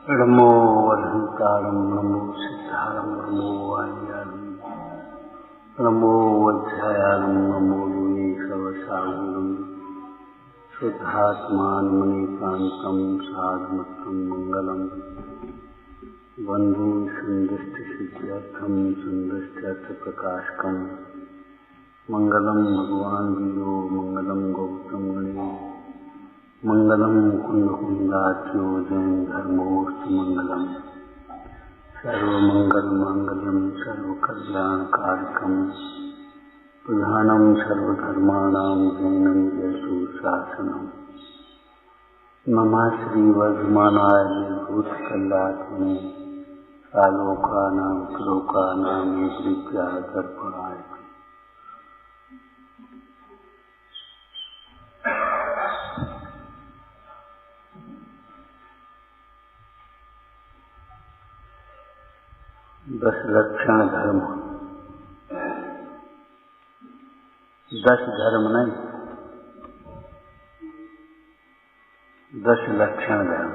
नमो वरहंतारं नमो सिद्धारं नमो वायुयानं नमो वज्रायानं नमो विवेशवसानं शुद्धात्मानमनीकान्तं साधुमत्तं मंगलम् वन्दे सन्दृष्टिसिद्ध्यर्थं सन्दृष्ट्यर्थप्रकाशकं मंगलम भगवान वीरो मंगलम गौतम गणे मंगलम कुंदकुंदाख्यो जैन धर्मोस्तु मंगलम सर्वमंगल मांगल्यम सर्वकल्याणकारकम प्रधानम सर्वधर्माणां जैनम जयसु शासनम नमः श्री वर्धमानाय निर्भूतकल्लात्मने सालोकानां श्लोकानां विद्याय दर्पणाय। दस लक्षण धर्म, 10 धर्म नहीं, 10 लक्षण धर्म।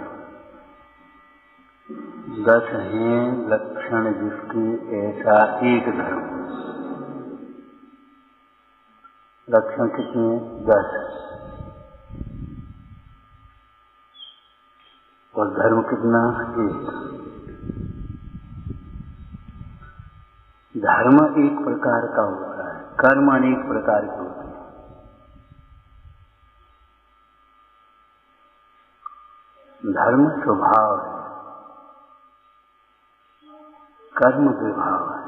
10 हैं लक्षण जिसकी ऐसा एक धर्म। लक्षण कितने? 10। और धर्म कितना? 1। धर्म एक प्रकार का होता है, कर्म अनेक प्रकार के होते हैं। धर्म स्वभाव है, कर्म विभाव है।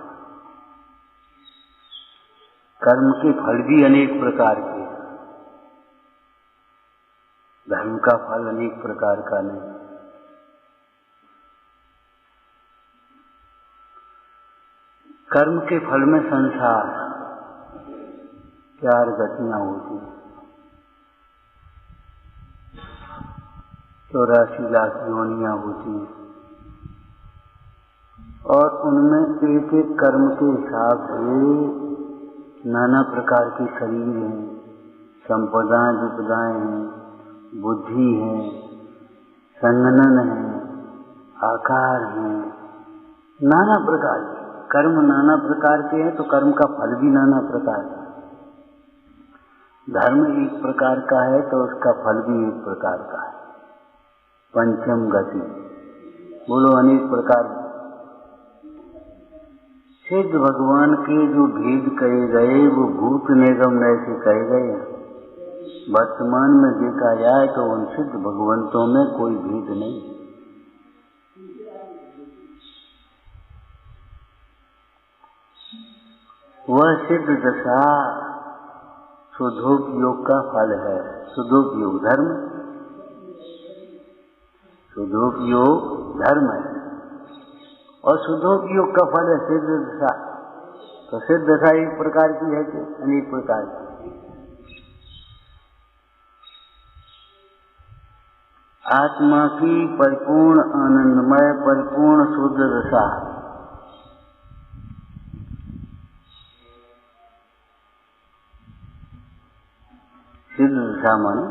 कर्म के फल भी अनेक प्रकार के हैं, धर्म का फल अनेक प्रकार का नहीं। कर्म के फल में संसार 4 गतियां होती, 84 लाख योनियां होती, और उनमें एक एक कर्म के हिसाब से नाना प्रकार के शरीर हैं, संपदाएं विपदाएं हैं, बुद्धि है, संगनन है, आकार है, नाना प्रकार के कर्म नाना प्रकार के हैं, तो कर्म का फल भी नाना प्रकार का है। धर्म एक प्रकार का है तो उसका फल भी एक प्रकार का है। पंचम गति, बोलो अनेक प्रकार। सिद्ध भगवान के जो भेद कहे गए वो भूत निगम से कहे गए। वर्तमान में देखा जाए तो उन सिद्ध भगवंतों में कोई भेद नहीं। वह सिद्ध दशा शुद्धोपयोग का फल है। शुद्धोपयोग धर्म, शुद्धोपयोग धर्म है, और शुद्धोपयोग का फल है सिद्ध दशा। तो सिद्ध दशा एक प्रकार की है कि अनेक प्रकार की। आत्मा की परिपूर्ण आनंदमय परिपूर्ण शुद्ध दशा, सिद्ध दशा माने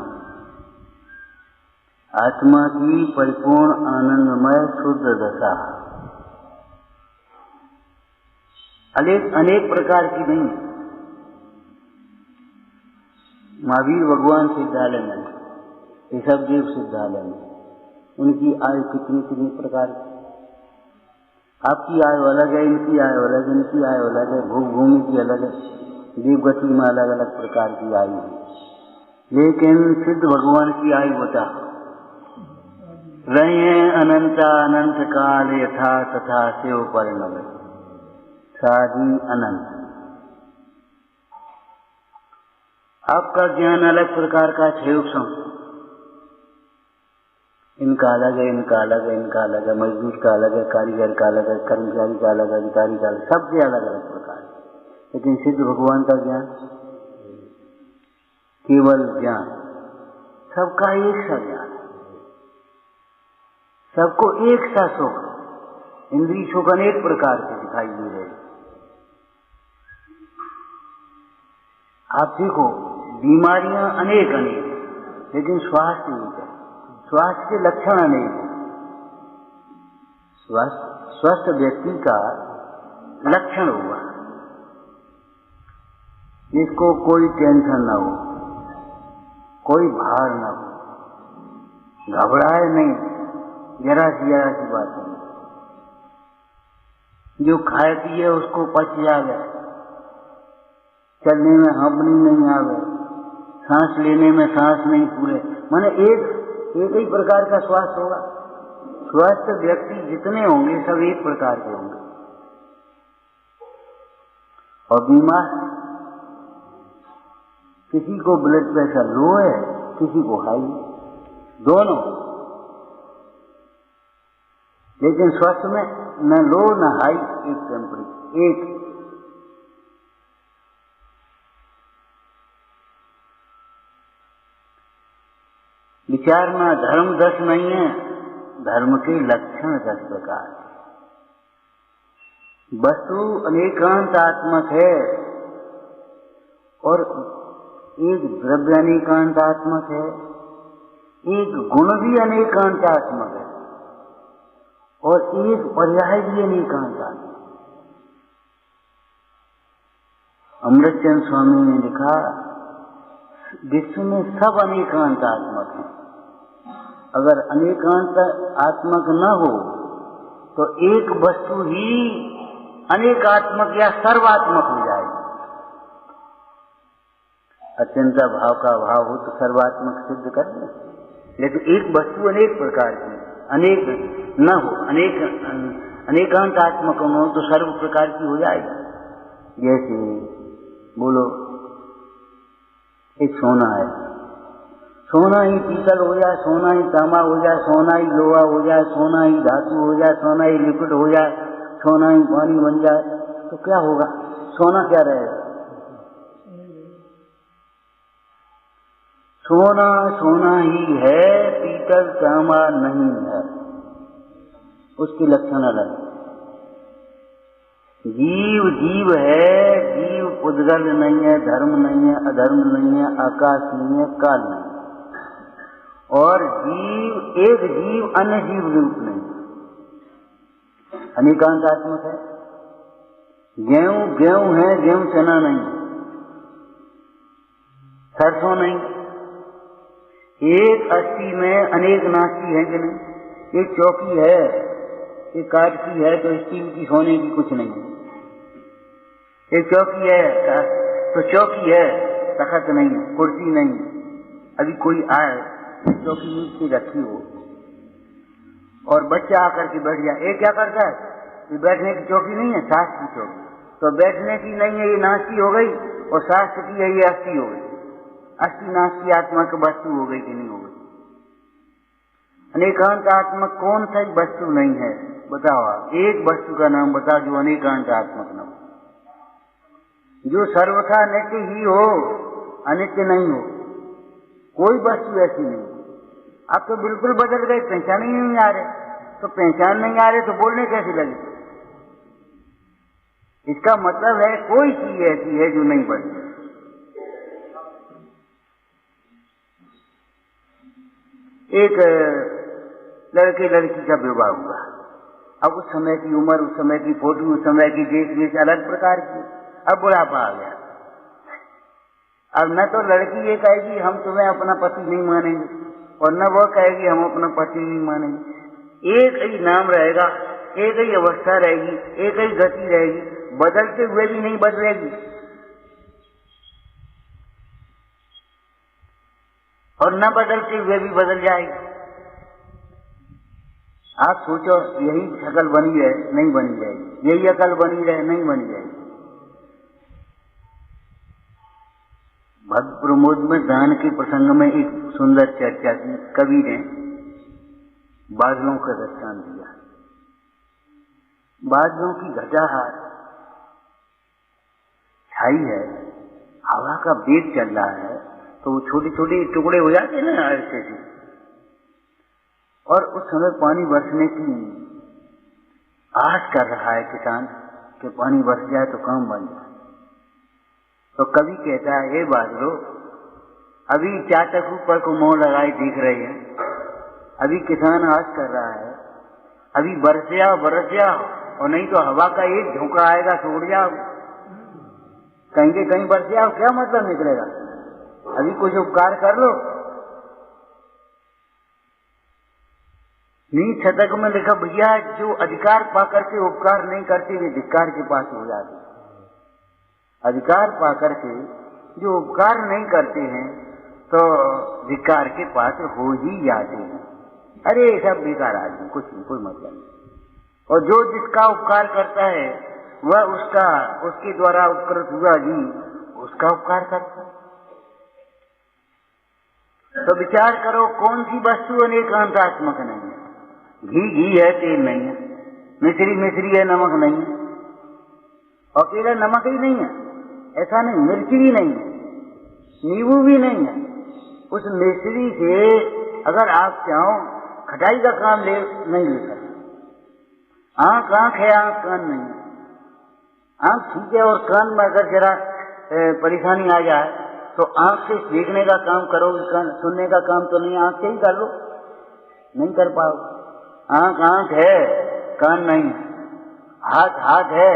आत्मा की परिपूर्ण आनंदमय शुद्ध दशा। अनेक प्रकार की नहीं। महावीर भगवान सिद्धालय में, ऋषभदेव सिद्धालय में, उनकी आयु कितनी प्रकार की। आपकी आयु अलग है, इनकी आयु अलग है, इनकी आयु अलग है, भूमि की अलग है, देवगति में अलग अलग प्रकार की आयु है। लेकिन सिद्ध भगवान की आयु बता रहे हैं अनंता अनंत काल यथा तथा शिव परिणम साधी अनंत। आपका ज्ञान अलग प्रकार का क्षयोक्षम, इनका अलग है, इनका अलग है, इनका अलग है, मजदूर का अलग है, कारीगर का अलग है, कर्मचारी का अलग है, अधिकारी का अलग, सबके अलग अलग प्रकार। लेकिन सिद्ध भगवान का ज्ञान केवल ज्ञान, सबका एक सा ज्ञान, सबको एक सा सुख। इंद्रिय सुख अनेक प्रकार के दिखाई दे रहे। आप देखो बीमारियां अनेक, लेकिन स्वास्थ्य एक है। स्वास्थ्य के लक्षण अनेक हैं। स्वस्थ व्यक्ति का लक्षण हुआ जिसको कोई टेंशन न हो, कोई भार न हो, घबराए नहीं, जरा सी बात नहीं, जो खाए पिए उसको पच जावे, चलने में हंपनी नहीं आवे, सांस लेने में सांस नहीं पूरे, माने एक ही प्रकार का स्वास्थ्य होगा। स्वस्थ व्यक्ति जितने होंगे सब एक प्रकार के होंगे। और बीमार, किसी को ब्लड प्रेशर लो है, किसी को हाई, दोनों। लेकिन स्वस्थ में न लो न हाई, एक टेम्परेचर, एक। विचारना धर्म 10 नहीं है, धर्म के लक्षण 10 प्रकार। वस्तु अनेकांतात्मक है और एक द्रव्य अनेकांतात्मक है, एक गुण भी अनेकांतात्मक है और एक पर्याय भी अनेकांतात्मक। अमृतचंद स्वामी ने लिखा, विश्व में सब अनेकांतात्मक है। अगर अनेकांत आत्मक न हो तो एक वस्तु ही अनेकात्मक या सर्वात्मक हो जाएगी। अत्यंत भाव का भाव हो तो सर्वात्मक सिद्ध कर दे, लेकिन एक वस्तु अनेक प्रकार की, अनेक न हो, अनेकांत आत्मक न हो तो सर्व प्रकार की हो जाएगी। जैसे बोलो एक सोना है, सोना ही पीतल हो जाए, सोना ही तांबा हो जाए, सोना ही लोहा हो जाए, सोना ही धातु हो जाए, सोना ही लिक्विड हो जाए, सोना ही पानी बन जाए, तो क्या होगा? सोना क्या रहेगा? सोना सोना ही है, पीतल तांबा नहीं है, उसके लक्षण अलग। जीव जीव है, जीव पुद्गल नहीं है, धर्म नहीं है, अधर्म नहीं है, आकाश नहीं है, काल नहीं है। और जीव एक जीव अन्य जीव रूप नहीं, अनेकांतात्मक है। गेहूं गेहूं है, गेहूं चना नहीं, सरसों नहीं। एक अस्थि में अनेक नास्ती है कि नहीं? एक चौकी है, एक काठ की है तो स्टील की, सोने की कुछ नहीं। एक चौकी है तो चौकी है, तखत नहीं, कुर्सी नहीं। अभी कोई आए चौकी नीचे रखी हो और बच्चा आकर के बैठ जाए, ये क्या करता है? ये बैठने की चौकी नहीं है, शास्त्र की चौकी। तो बैठने की नहीं है, ये नास्ती हो गई, और शास्त्र की है, ये अस्थि हो गई। अस्थि नास्ती आत्मा की वस्तु हो गई कि नहीं हो गई? अनेकांत आत्मक कौन सा वस्तु नहीं है? बताओ आप, एक वस्तु का नाम बता जो अनेकांत आत्मक न हो, जो सर्वथा नित्य ही हो, अनित्य नहीं हो। कोई वस्तु ऐसी नहीं। आप तो बिल्कुल बदल गए, पहचान ही नहीं आ रहे। तो पहचान नहीं आ रहे तो बोलने कैसे लगे? इसका मतलब है कोई चीज ऐसी है जो नहीं बदली। एक लड़के लड़की का विवाह हुआ, अब उस समय की उम्र, उस समय की फोटो, उस समय की देश वेश अलग प्रकार की। अब बुढ़ापा आ गया। अब न तो लड़की ये कहेगी हम तुम्हें अपना पति नहीं मानेंगे, और न वो कहेगी हम अपना पति नहीं मानेंगे। एक ही नाम रहेगा, एक ही अवस्था रहेगी, एक ही गति रहेगी, बदलते हुए भी नहीं बदलेगी। और न बदलते हुए भी बदल जाएगी। आप सोचो, यही शक्ल बनी रहे नहीं बनी जाएगी, यही अकल बनी रहे नहीं बनी जाएगी। भक्त प्रमोद में दान के प्रसंग में एक सुंदर चर्चा की। कवि ने बादलों का दृष्टांत दिया। बादलों की घटाहट छाई है, हवा का वेग चल रहा है, तो वो छोटे छोटे टुकड़े हो जाते हैं ना ऐसे से, और उस समय पानी बरसने की आस कर रहा है किसान कि पानी बरस जाए तो काम बन जाए। तो कवि कहता है, हे बादलों, अभी चातक ऊपर को मुंह लगाए देख रहे हैं, अभी किसान आस कर रहा है अभी बरस जाओ और नहीं तो हवा का एक झोंका आएगा तो उड़ जाओ, कहीं के कहीं बरस जाओ, क्या मतलब निकलेगा? अभी कुछ उपकार कर लो। नीच शतक में लिखा, भैया जो अधिकार पा करके उपकार नहीं करते वे धिक्कार के पास हो जाते। अधिकार पा करके जो उपकार नहीं करते हैं तो धिक्कार के पास हो ही जाते हैं। अरे सब बेकार आदमी, कुछ नहीं, कोई मतलब नहीं। और जो जिसका उपकार करता है वह उसके द्वारा उपकृत हुआ जी उसका उपकार करता है। तो विचार करो कौन सी वस्तु अनेकांतात्मक नहीं है? घी है, तेल नहीं है, मिश्री है, नमक नहीं है। और केवल नमक ही नहीं है, ऐसा नहीं, मिर्ची भी नहीं है, नींबू भी नहीं है। उस मिश्री से अगर आप चाहो खटाई का काम नहीं ले सकते। आंख है, आंख कान नहीं है। आंख ठीक है और कान में अगर जरा परेशानी आ जाए तो आंख से देखने का काम करोगे, सुनने का काम तो नहीं, आंख से ही कर लो, नहीं कर पाओ। आंख है, कान नहीं, हाथ है,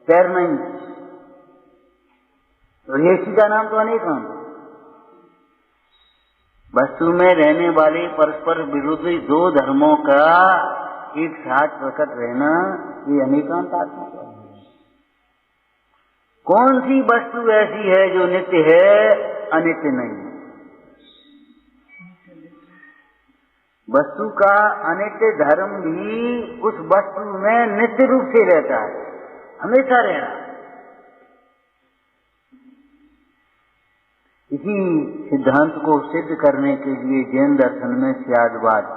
पैर नहीं, तो ये का नाम तो अनेक नाम। वस्तु में रहने वाले परस्पर विरुद्ध दो धर्मों का एक साथ प्रकट रहना ये अनेकांतात्मक है। कौन सी वस्तु ऐसी है जो नित्य है, अनित्य नहीं है? वस्तु का अनित्य धर्म भी उस वस्तु में नित्य रूप से रहता है, हमेशा रहना। इसी सिद्धांत को सिद्ध करने के लिए जैन दर्शन में स्यादवाद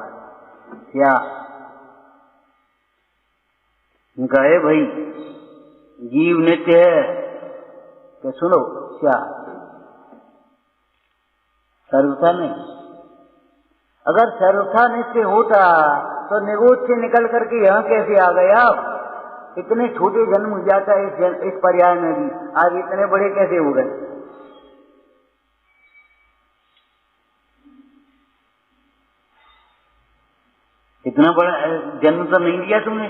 क्या उनका है, भाई जीव नित्य है, तो सुनो क्या सर्वथा नहीं। अगर सर्वथा नित्य होता तो निगोद से निकल करके यहाँ कैसे आ गए आप? इतने छोटे जन्म हो जाता है इस पर्याय में भी, आज इतने बड़े कैसे हो गए? इतना बड़ा जन्म तो नहीं दिया तुमने,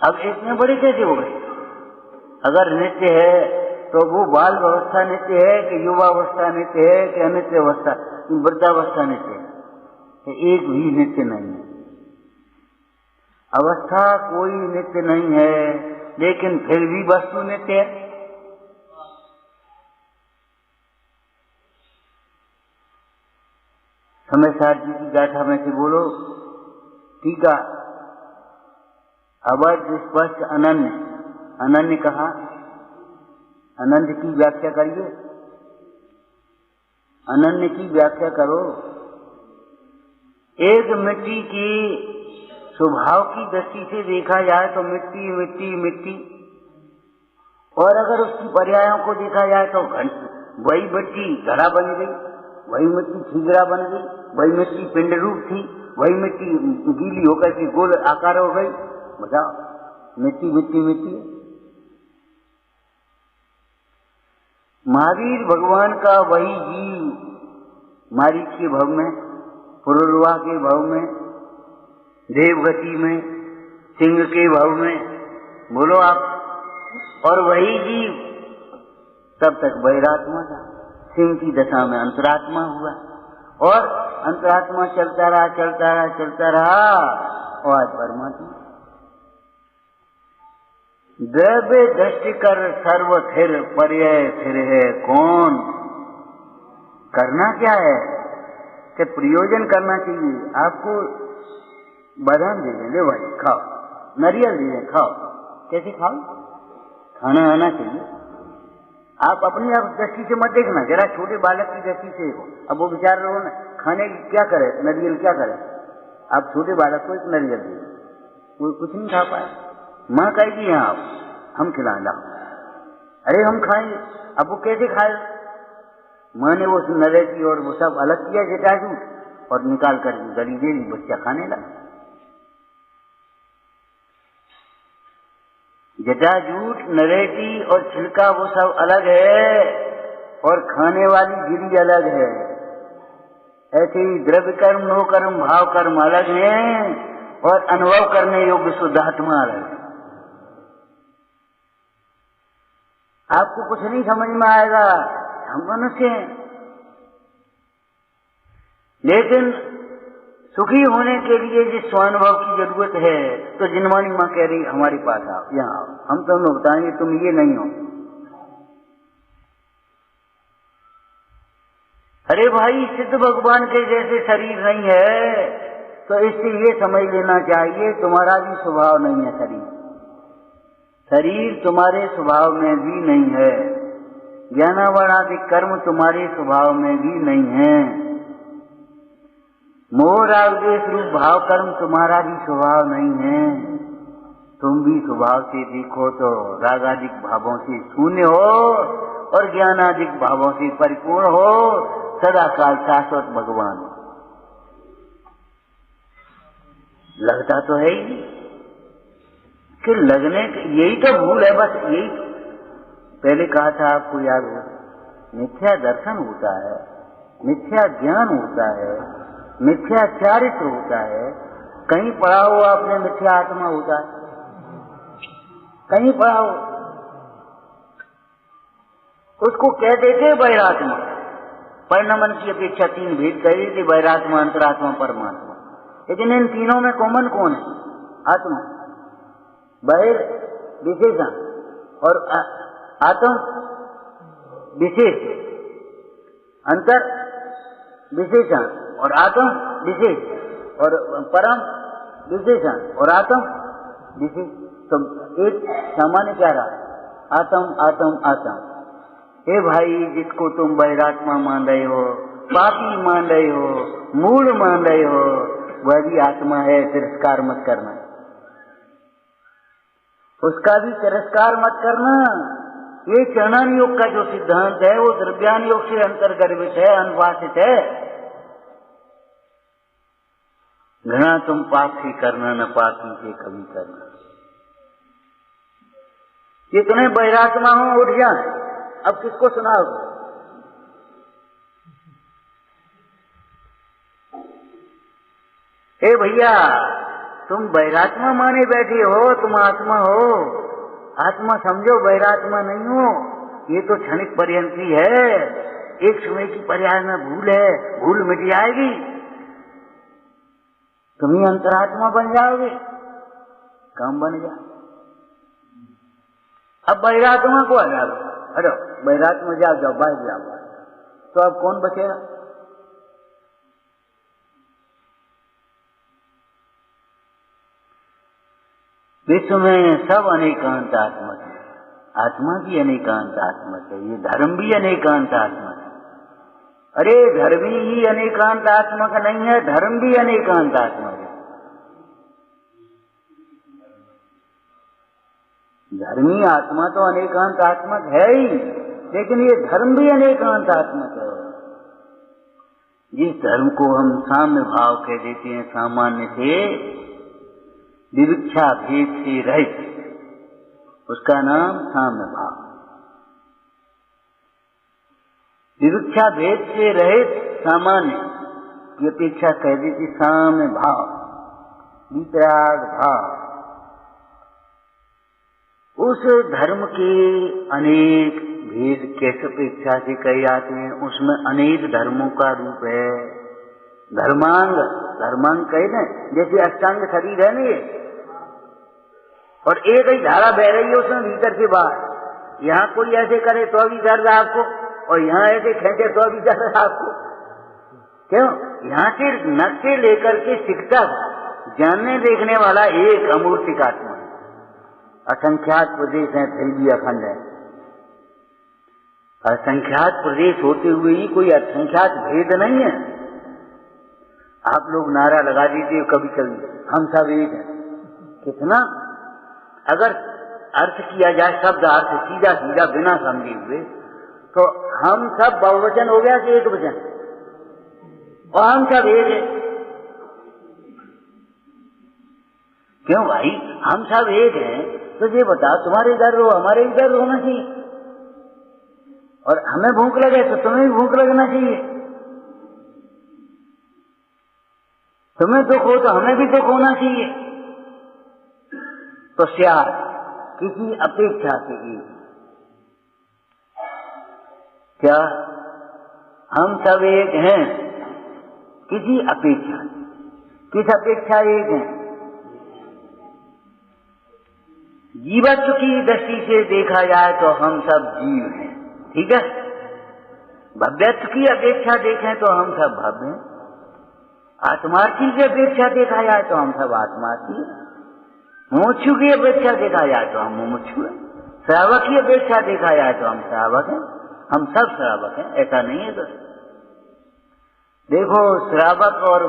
अब इतने बड़े कैसे हो गए? अगर नित्य है तो वो बाल अवस्था नित्य है कि युवावस्था नित्य है कि अनित्य अवस्था, वृद्धावस्था नित्य है? एक भी नित्य नहीं है। अवस्था कोई नित्य नहीं है, लेकिन फिर भी वस्तु नित्य है। समय साथ जी की गाथा में से बोलो, ठीक है। अवध स्पष्ट अनन्य, अनन्य कहा, अनंत की व्याख्या करिए, अनन्य की व्याख्या करो। एक मिट्टी की स्वभाव की दृष्टि से देखा जाए तो मिट्टी मिट्टी मिट्टी, और अगर उसकी पर्यायों को देखा जाए तो वही मिट्टी घड़ा बन गई, वही मिट्टी ठीकरा बन गई, वही मिट्टी पिंड रूप थी, वही मिट्टी गीली होकर के गोल आकार हो गई। बताओ, मिट्टी मिट्टी मिट्टी। महावीर भगवान का वही जीव मारीच के भव में, पुरुरवा के भव में, देवगति में, सिंह के भव में, बोलो आप, और वही जीव तब तक बहिरात्मा था, सिंह की दशा में अंतरात्मा हुआ, और अंतरात्मा चलता रहा चलता रहा चलता रहा, और आज परमात्मा। द्रव्य दृष्टि कर सर्व थिर पर्याय फिर है कौन। करना क्या है कि प्रयोजन करना चाहिए। आपको बादाम दे दें, ले भाई खाओ, नारियल दे दें खाओ, कैसे खाओ? खाना आना चाहिए। आप अपनी आप दृष्टि से मत देखना, जरा छोटे बालक की दृष्टि से देखो। अब वो विचार रहो ना, खाने की क्या करे, नारियल क्या करे? आप छोटे बालक को एक नारियल दे, वो कुछ नहीं खा पाए। माँ कहेगी यहाँ आप हम खिलाएं, अरे हम खाएंगे। अब वो कैसे खाए? माँ ने वो नरे की और वो सब अलग किया जटाजूट और निकाल कर गली दे दी, बच्चा खाने लगा। जटाजूट नरेटी और छिलका वो सब अलग है, और खाने वाली गिरी अलग है। ऐसे ही द्रव्य कर्म, नो कर्म, भाव कर्म अलग हैं और अनुभव करने योग्य शुद्धात्मा अलग है। आपको कुछ नहीं समझ में आएगा, हम मनुष्य हैं, लेकिन सुखी होने के लिए जिस स्वानुभव की जरूरत है, तो जिनवानी माँ कह रही हमारे पास आओ, यहाँ आओ, हम तुम्हें बताएंगे, तुम ये नहीं हो। अरे भाई, सिद्ध भगवान के जैसे शरीर नहीं है, तो इससे ये समझ लेना चाहिए तुम्हारा भी स्वभाव नहीं है शरीर, शरीर तुम्हारे स्वभाव में भी नहीं है, ज्ञानावरणादि कर्म तुम्हारे स्वभाव में भी नहीं है, मोह राग द्वेष रूप भाव कर्म तुम्हारा भी स्वभाव नहीं है। तुम भी स्वभाव से देखो तो रागादिक भावों से शून्य हो और ज्ञानादिक भावों से परिपूर्ण हो, सदा काल शाश्वत भगवान। लगता तो है ही कि लगने, यही तो भूल है, बस यही। पहले कहा था, आपको याद हो, मिथ्या दर्शन होता है, मिथ्या ज्ञान होता है, मिथ्या चारित्र होता है। कहीं पढ़ा हो आपने मिथ्या आत्मा होता है, कहीं पढ़ा हो? उसको कह देते वैरात्मा। परिणमन की अपेक्षा 3 भेद कह देते, वैरात्मा, अंतरात्मा, परमात्मा। लेकिन इन तीनों में कॉमन कौन है? आत्मा। बहिर विशेषण और आत्म विशेष, अंतर विशेषण और आत्म विशेष और परम विशेषण और आत्म विशेष। तो एक सामान्य क्या रहा? आत्म आत्म आत्म। हे भाई, जिसको तुम वैरात्मा मान रहे हो, पापी मान रहे हो, मूल मान रहे हो, वह भी आत्मा है, तिरस्कार मत करना, उसका भी तिरस्कार मत करना। ये चरणान योग का जो सिद्धांत है वो द्रव्यान योग से अंतर्गर्भित है, अनुवासित है। घृणा तुम पाप से करना, न पापी से कभी करना। ये तुम्हें वैरात्मा हो, उठ जा। अब किसको सुनाओ? हे भैया, तुम वैरात्मा माने बैठे हो, तुम आत्मा हो। आत्मा समझो, वैरात्मा नहीं हो। ये तो क्षणिक पर्यंती है, एक समय की पर्याय में भूल है, भूल मिट जाएगी, तुम ही अंतरात्मा बन जाओगे, काम बन जाए। अब वैरात्मा को हटा दो, हटो, वैरात्मा जाओ, बाहर जाओ, तो अब कौन बचेगा? विश्व में सब अनेकांतात्मक है, आत्मा भी अनेकांतात्मक है, ये धर्म भी अनेकांतात्मक है। अरे धर्मी ही अनेकांतात्मक नहीं है, धर्म भी अनेकांतात्मक है। धर्मी आत्मा तो अनेकांतात्मक है ही, लेकिन ये धर्म भी अनेकांतात्मक है। जिस धर्म को हम साम्य भाव कह देते हैं, सामान्य से विविक्षा भेद से रहित, उसका नाम साम्य भाव। विविक्षा भेद से रहित सामान्य की अपेक्षा कह देती साम्य भाव, वितराग भाव। उस धर्म के अनेक भेद कैसे अपेक्षा से कहे जाते हैं, उसमें अनेक धर्मों का रूप है। धर्मांग, धर्मांग कहे ना, जैसे अष्टांग शरीर है ना ये, और एक ही धारा बह रही है उसमें भीतर से बाहर। यहाँ कोई ऐसे करे तो भी दर्द आपको, और यहाँ ऐसे खेचे तो भी दर्द आपको। क्यों? यहाँ के नख से लेकर के शिक्षक, जानने देखने वाला एक अमूर्तिक आत्मा है। असंख्यात प्रदेश है, फिर भी अखंड है। असंख्यात प्रदेश होते हुए ही कोई असंख्यात भेद नहीं है। आप लोग नारा लगा दीजिए कभी कभी, हम सब एक हैं। कितना अगर अर्थ किया जाए, शब्द अर्थ सीधा सीधा बिना समझे हुए, तो हम सब बहुवचन हो गया कि एक वचन, और हम सब एक है। क्यों भाई? हम सब एक हैं, तो ये बताओ, तुम्हारे इधर हो, हमारे इधर होना चाहिए, और हमें भूख लगे तो तुम्हें भी भूख लगना चाहिए। तुम्हें दुख हो तो हमें भी दुख होना चाहिए। तो श्यार किसी अपेक्षा से एक, क्या हम सब एक हैं? किसी अपेक्षा, किस अपेक्षा एक हैं? जीवत्व की दृष्टि से देखा जाए तो हम सब जीव हैं, ठीक है। भव्यत्व की अपेक्षा देखें तो हम सब भव्य हैं। आत्मार्थी की अपेक्षा देखा जाए तो हम सब आत्मार्थी हैं। मुमुक्षु की अपेक्षा देखा जाए तो हम मुमुक्षु हैं। श्रावक की अपेक्षा देखा जाए तो हम श्रावक हैं। हम सब श्रावक हैं, ऐसा नहीं है। देखो, श्रावक और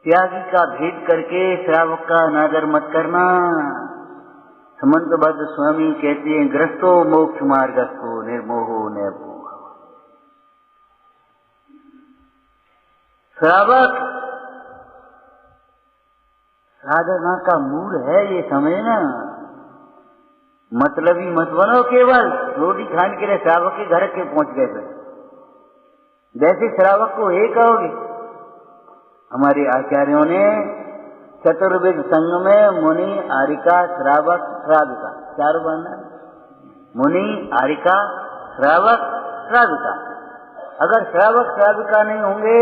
त्यागी का भेद करके श्रावक का अनादर मत करना। समंतबद्ध स्वामी कहते हैं, ग्रस्तो मोक्ष मार्गस्थो निर्मोहो निर्भो। श्रावक साधना का मूल है, ये समझना। मतलबी मत बनो, केवल रोटी खाने के लिए श्रावक के घर के पहुंच गए थे। जैसे श्रावक को हे कहोगे, हमारे आचार्यों ने चतुर्वेद संघ में मुनि, आरिका, श्रावक, श्राविका, चार वर्ण। मुनि, आरिका, श्रावक, श्राविका। अगर श्रावक श्राविका नहीं होंगे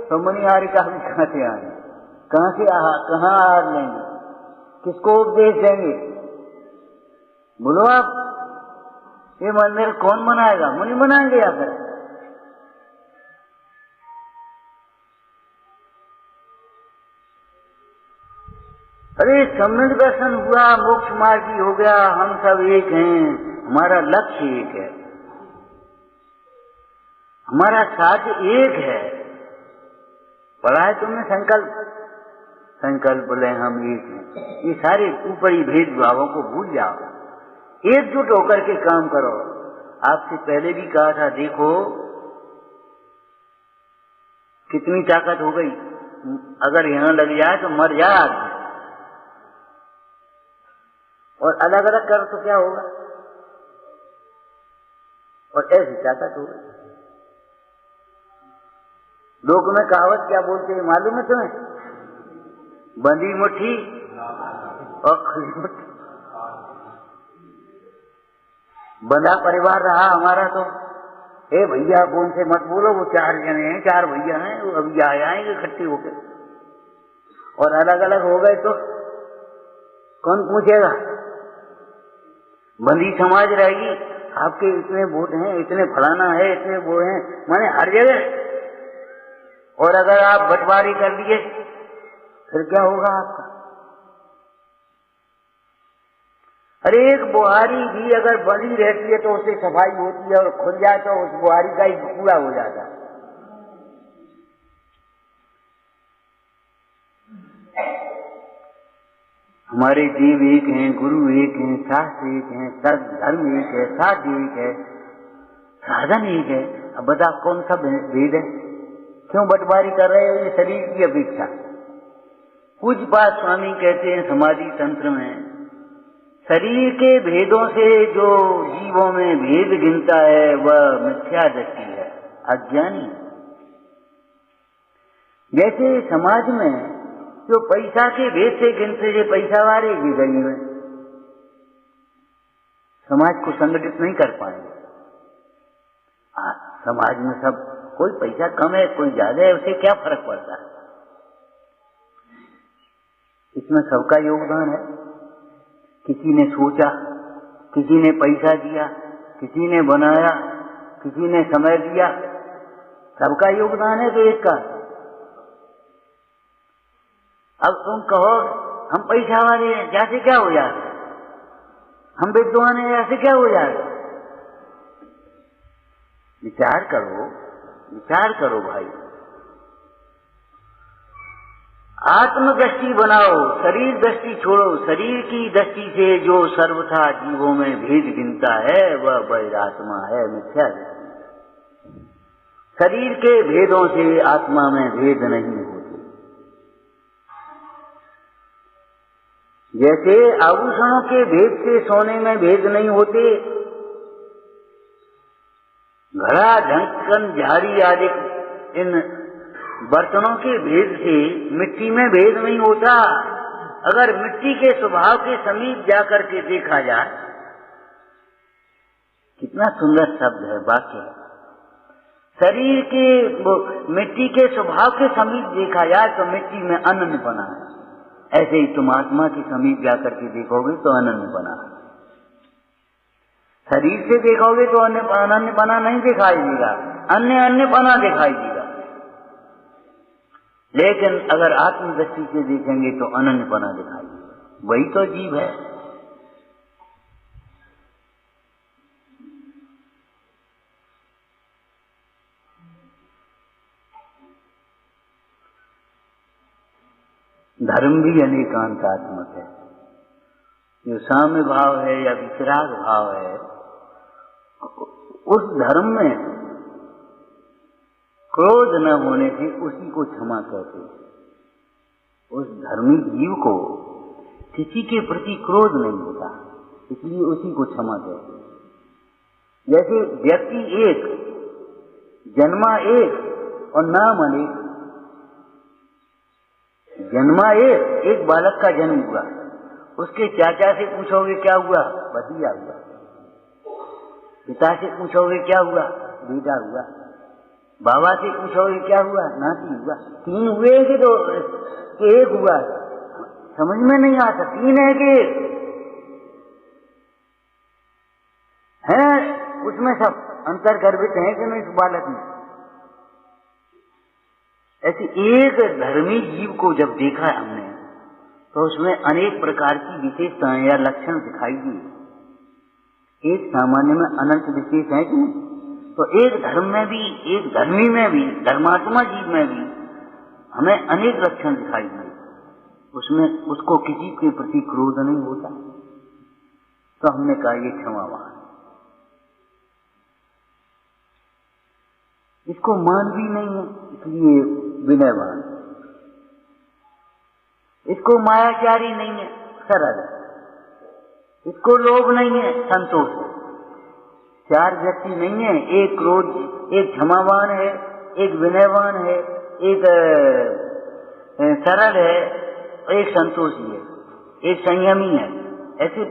तो मुनि आरिका भी कहां से आए? कहां से कहां आ लेंगे? किसको उपदेश देंगे? बोलो आप, ये मंदिर कौन बनाएगा? मुनि बनाएंगे या फिर? अरे सम्यक दर्शन हुआ, मोक्ष मार्गी हो गया, हम सब एक हैं, हमारा लक्ष्य एक है, हमारा साथ एक है। पढ़ा है तुमने संकल्प? संकल्प बोले हम एक हैं। ये सारे ऊपरी भेदभावों को भूल जाओ, एकजुट होकर के काम करो। आपसे पहले भी कहा था, देखो कितनी ताकत हो गई। अगर यहां लग जाए तो मर जाए आदमी, और अलग अलग करो तो क्या होगा? और ऐसी ताकत हो गई। लोक में कहावत क्या बोलते हैं मालूम है तुम्हें? बंधी मुट्ठी और खुली मुट्ठी। बंधा परिवार रहा हमारा तो, ए भैया कौन से मत बोलो, वो 4 जने हैं, 4 भैया हैं, वो अभी आ जाएंगे इकट्ठे होकर। और अलग अलग हो गए तो कौन पूछेगा? बंदी समाज रहेगी, आपके इतने वोट हैं, इतने फलाना है, इतने वो हैं, माने हर जगह। और अगर आप बंटवारी कर दिए फिर क्या होगा आपका? अरे एक बुहारी भी अगर बंधी रहती है तो उससे सफाई होती है, और खुल जाए तो उस बुहारी का ही कूड़ा हो जाता है। हमारे देव एक हैं, गुरु एक हैं, शास्त्र एक हैं, धर्म एक है, साध्य एक है, साधन एक है। अब बता कौन सा भेद है? क्यों बंटवारी कर रहे हो? ये शरीर की अपेक्षा। पूज्यपाद स्वामी कहते हैं समाधि तंत्र में, शरीर के भेदों से जो जीवों में भेद गिनता है वह मिथ्या दृष्टि है, अज्ञानी। जैसे समाज में जो पैसा के भेद से गिनते हैं, पैसा वाले भी गरीब हैं, समाज को संगठित नहीं कर पाएंगे। समाज में सब कोई पैसा कम है, कोई ज्यादा है, उसे क्या फर्क पड़ता है? इसमें सबका योगदान है। किसी ने सोचा, किसी ने पैसा दिया, किसी ने बनाया, किसी ने समय दिया, सबका योगदान है तो एक का। अब तुम कहो हम पैसा वाले हैं, जैसे क्या हो जाए? हम विद्वान हैं, ऐसे क्या हो जाए? विचार करो, विचार करो भाई। आत्मदृष्टि बनाओ, शरीर दृष्टि छोड़ो। शरीर की दृष्टि से जो सर्वथा जीवों में भेद गिनता है वह बहिरात्मा है, मिथ्या दृष्टि। शरीर के भेदों से आत्मा में भेद नहीं होते। जैसे आभूषणों के भेद से सोने में भेद नहीं होते, घड़ा, ढक्कन, झाड़ी आदि इन बर्तनों के भेद से मिट्टी में भेद नहीं होता। अगर मिट्टी के स्वभाव के समीप जाकर के देखा जाए, कितना सुंदर शब्द है, वाक्य है। शरीर के मिट्टी के स्वभाव के समीप देखा जाए तो मिट्टी में अनन्य बना है। ऐसे ही तुम आत्मा के समीप जाकर के देखोगे तो अनन्य बना है। शरीर से देखोगे तो अनन्य बना नहीं दिखाई देगा, अन्य बना दिखाई देगा। लेकिन अगर आत्म दृष्टि से देखेंगे तो अनन्य बना दिखाई देगा। वही तो जीव है। धर्म भी अनेकांतात्मक है। जो साम्य भाव है या वितराग भाव है, उस धर्म में क्रोध न होने से उसी को क्षमा कहते हैं। उस धर्मी जीव को किसी के प्रति क्रोध नहीं होता, इसलिए उसी को क्षमा कहते हैं। जैसे व्यक्ति एक, जन्मा एक और नाम अनेक। जन्मा एक बालक का जन्म हुआ, उसके चाचा से पूछोगे क्या हुआ, भतीजा हुआ। पिता से पूछोगे क्या हुआ, बेटा हुआ। बाबा से पूछोगे क्या हुआ, नाती हुआ। तीन हुए कि तो एक हुआ, समझ में नहीं आता। तीन है कि एक है, उसमें सब अंतर गर्भित है कि नहीं इस बालक में। ऐसे एक धर्मी जीव को जब देखा हमने तो उसमें अनेक प्रकार की विशेषताएं या लक्षण दिखाई दिए। एक सामान्य में अनंत विशेष है कि नहीं? तो एक धर्म में भी, एक धर्मी में भी, धर्मात्मा जीव में भी हमें अनेक लक्षण दिखाई दिए। उसमें उसको किसी के प्रति क्रोध नहीं होता। तो हमने कहा ये क्षमावान, इसको मान भी नहीं है इसलिए विनयवान, इसको मायाचारी नहीं है सरल, इसको लोभ नहीं है संतोष है। चार व्यक्ति नहीं है, एक क्रोध, एक क्षमावान है, एक विनयवान है, एक सरल है, एक संतोषी है, एक संयमी है। ऐसे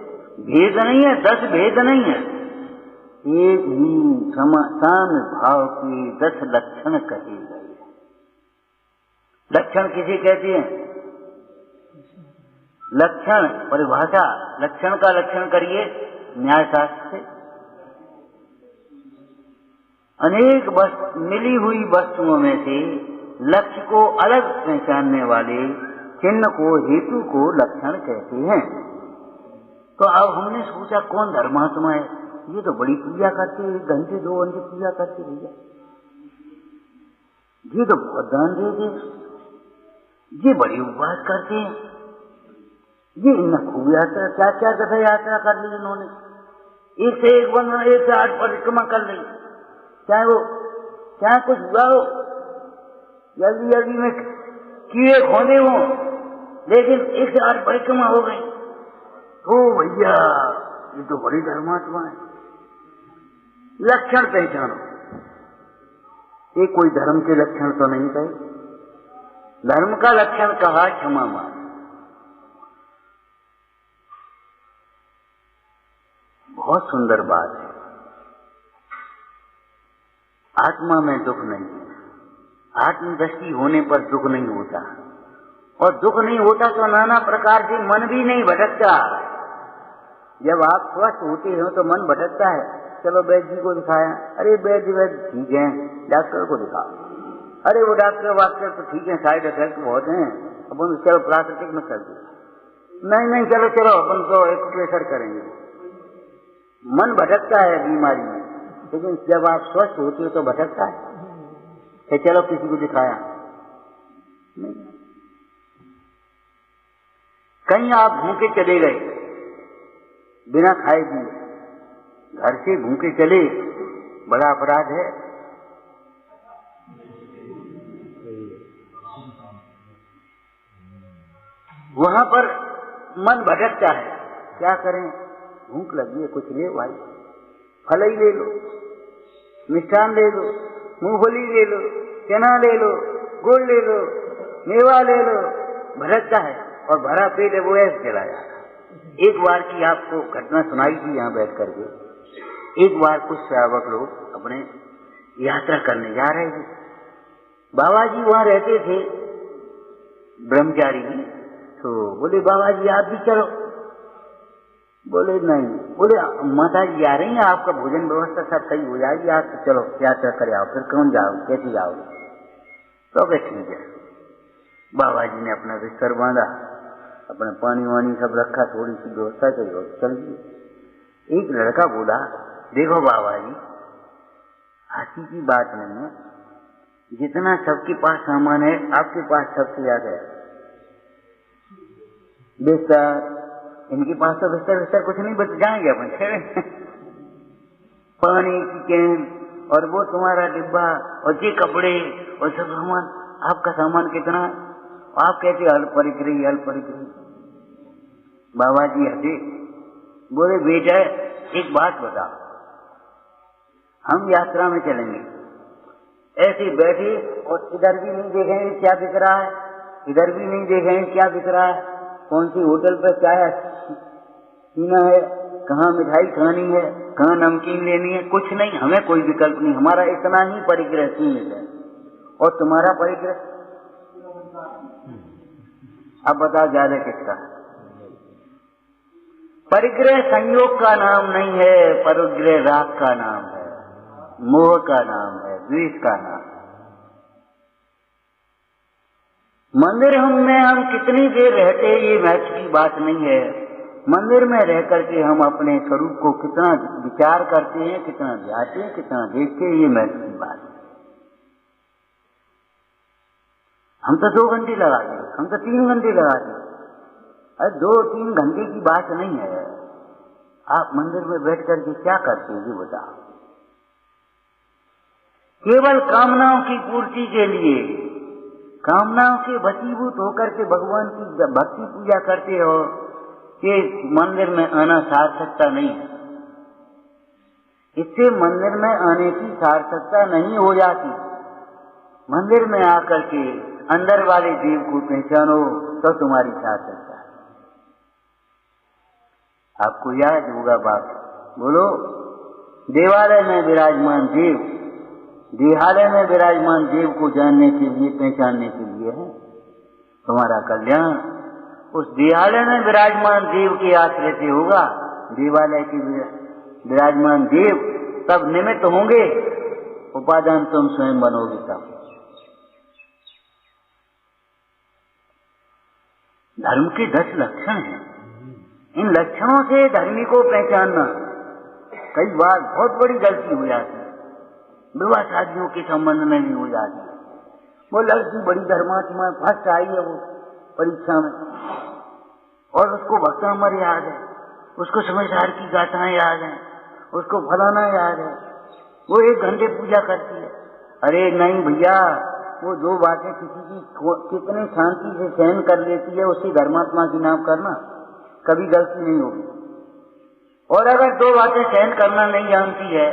भेद नहीं है, 10 भेद नहीं है। एक ही साम्य भाव के 10 लक्षण कहे गए। लक्षण किसे कहते हैं? लक्षण परिभाषा, लक्षण का लक्षण करिए न्यायशास्त्र से। अनेक मिली हुई वस्तुओं में से लक्ष्य को अलग पहचानने वाले चिन्ह को, हेतु को लक्षण कहते हैं। तो अब हमने सोचा कौन धर्मात्मा है? ये तो बड़ी पूजा करते, 1 घंटे 2 घंटे पूजा करते भैया, ये तो बहुत दान देते, ये बड़ी उपवास करते हैं, ये इतना खूब यात्रा, क्या दफे यात्रा कर ली इन्होंने, 1 से 1 बंधन, 1 से 8 परिक्रमा कर ली, चाहे कुछ हुआ हो, जल्दी में कीड़े खोदे हो, लेकिन 1 से 8 परिक्रमा हो गई। तो भैया ये तो बड़ी धर्मात्मा है। लक्षण पहचानो, ये कोई धर्म के लक्षण तो नहीं कहे। धर्म का लक्षण कहा क्षमावान। बहुत सुंदर बात है। आत्मा में दुख नहीं है, आत्मदृष्टि होने पर दुख नहीं होता, और दुख नहीं होता तो नाना प्रकार से मन भी नहीं भटकता। जब आप स्वस्थ होते हो तो मन भटकता है। चलो वैद्य जी को दिखाया, अरे वैद्य ठीक है, डॉक्टर को दिखा, अरे वो डॉक्टर तो ठीक है, साइड इफेक्ट बहुत हैं, अपन चलो प्राकृतिक में कर दो, नहीं चलो अपन तो एक्सप्रेशर करेंगे। मन भटकता है बीमारी में, लेकिन जब आप स्वस्थ होते हो तो भटकता है। चलो किसी को दिखाया, नहीं। कहीं आप भूखे चले गए, बिना खाए पिए, घर से भूखे चले, बड़ा अपराध है। वहां पर मन भटकता है, क्या करें, भूख लगी है, कुछ ले भाई, फल ही ले लो, मिष्ठान ले लो, मूंगफली ले लो, चना ले लो, गुड़ ले लो, मेवा ले लो, भरकता है और भरा पेट है वो ऐसे चला जाता। एक बार की आपको घटना सुनाई थी यहाँ बैठ करके। एक बार कुछ श्रावक लोग अपने यात्रा करने जा रहे थे। बाबा जी वहां रहते थे ब्रह्मचारी, तो बोले बाबा जी आप भी चलो। बोले नहीं, बोले माता जी आ रही हैं, आपका भोजन व्यवस्था सब सही हो जाएगी, आप तो चलो यात्रा करे आओ। फिर कौन जाओ, कैसे जाओगे? तो कहे ठीक है। बाबा जी ने अपना बिस्तर बांधा, अपना पानी वानी सब रखा, थोड़ी सी व्यवस्था करी और चल गई। एक लड़का बोला देखो बाबा जी, हंसी की बात नहीं है, जितना सबके पास सामान है आपके पास सबसे ज्यादा है। बिस्तर, इनके पास तो बिस्तर कुछ नहीं, बच जाएंगे अपन पानी की कैन और वो तुम्हारा डिब्बा और ये कपड़े और सब सामान, आपका सामान कितना? आप कहते अल्प परिग्रही, अल्प परिग्रही। बाबा जी हंसे, बोले बेटा एक बात बता, हम यात्रा में चलेंगे, ऐसे बैठे और इधर भी नहीं देखेंगे क्या बिक रहा है, इधर भी नहीं देखेंगे क्या बिक रहा है, कौन सी होटल पर क्या है पीना है, कहाँ मिठाई खानी है, कहाँ नमकीन लेनी है, कुछ नहीं, हमें कोई विकल्प नहीं, हमारा इतना ही परिग्रह सीमित है। और तुम्हारा परिग्रह, अब बताओ ज्यादा किसका? परिग्रह संयोग का नाम नहीं है, परिग्रह राग का नाम है, मोह का नाम है, द्वेष का नाम है। मंदिर में हम कितनी देर रहते हैं ये महत्व की बात नहीं है, मंदिर में रह करके हम अपने स्वरूप को कितना विचार करते हैं, कितना जाते हैं, कितना देखते हैं, ये महत्व की बात है। हम तो 2 घंटे लगाते, हम तो 3 घंटे लगाते। अरे 2-3 घंटे की बात नहीं है। आप मंदिर में बैठ करके क्या करते हैं ये बताओ? केवल कामनाओं की पूर्ति के लिए, कामनाओं के वशीभूत होकर के भगवान की भक्ति पूजा करते हो, ये मंदिर में आना सार्थकता नहीं है। इससे मंदिर में आने की सार्थकता नहीं हो जाती। मंदिर में आकर के अंदर वाले देव को पहचानो तो तुम्हारी सार्थकता है। आपको याद होगा बात, बोलो देवालय में विराजमान देव, देहालय में विराजमान देव को जानने के लिए, पहचानने के लिए है तुम्हारा कल्याण। उस देहालय में विराजमान देव के आश्रय से होगा। देवालय के विराजमान देव तब निमित्त होंगे, उपादान तुम स्वयं बनोगे तब। धर्म के 10 लक्षण हैं। इन लक्षणों से धर्मी को पहचानना कई बार बहुत बड़ी गलती हो जाती है। विवाह शादियों के संबंध में भी हो जाती है। वो लड़की बड़ी धर्मात्मा, फर्स्ट आई है वो परीक्षा में, और उसको भक्तामर याद है, उसको समझदार की गाथाएं याद है, उसको फलाना याद है, वो 1 घंटे पूजा करती है। अरे नहीं भैया, वो 2 बातें किसी की कितनी शांति से सहन कर लेती है, उसी धर्मात्मा की नाम करना कभी गलती नहीं होगी। और अगर 2 बातें सहन करना नहीं जानती है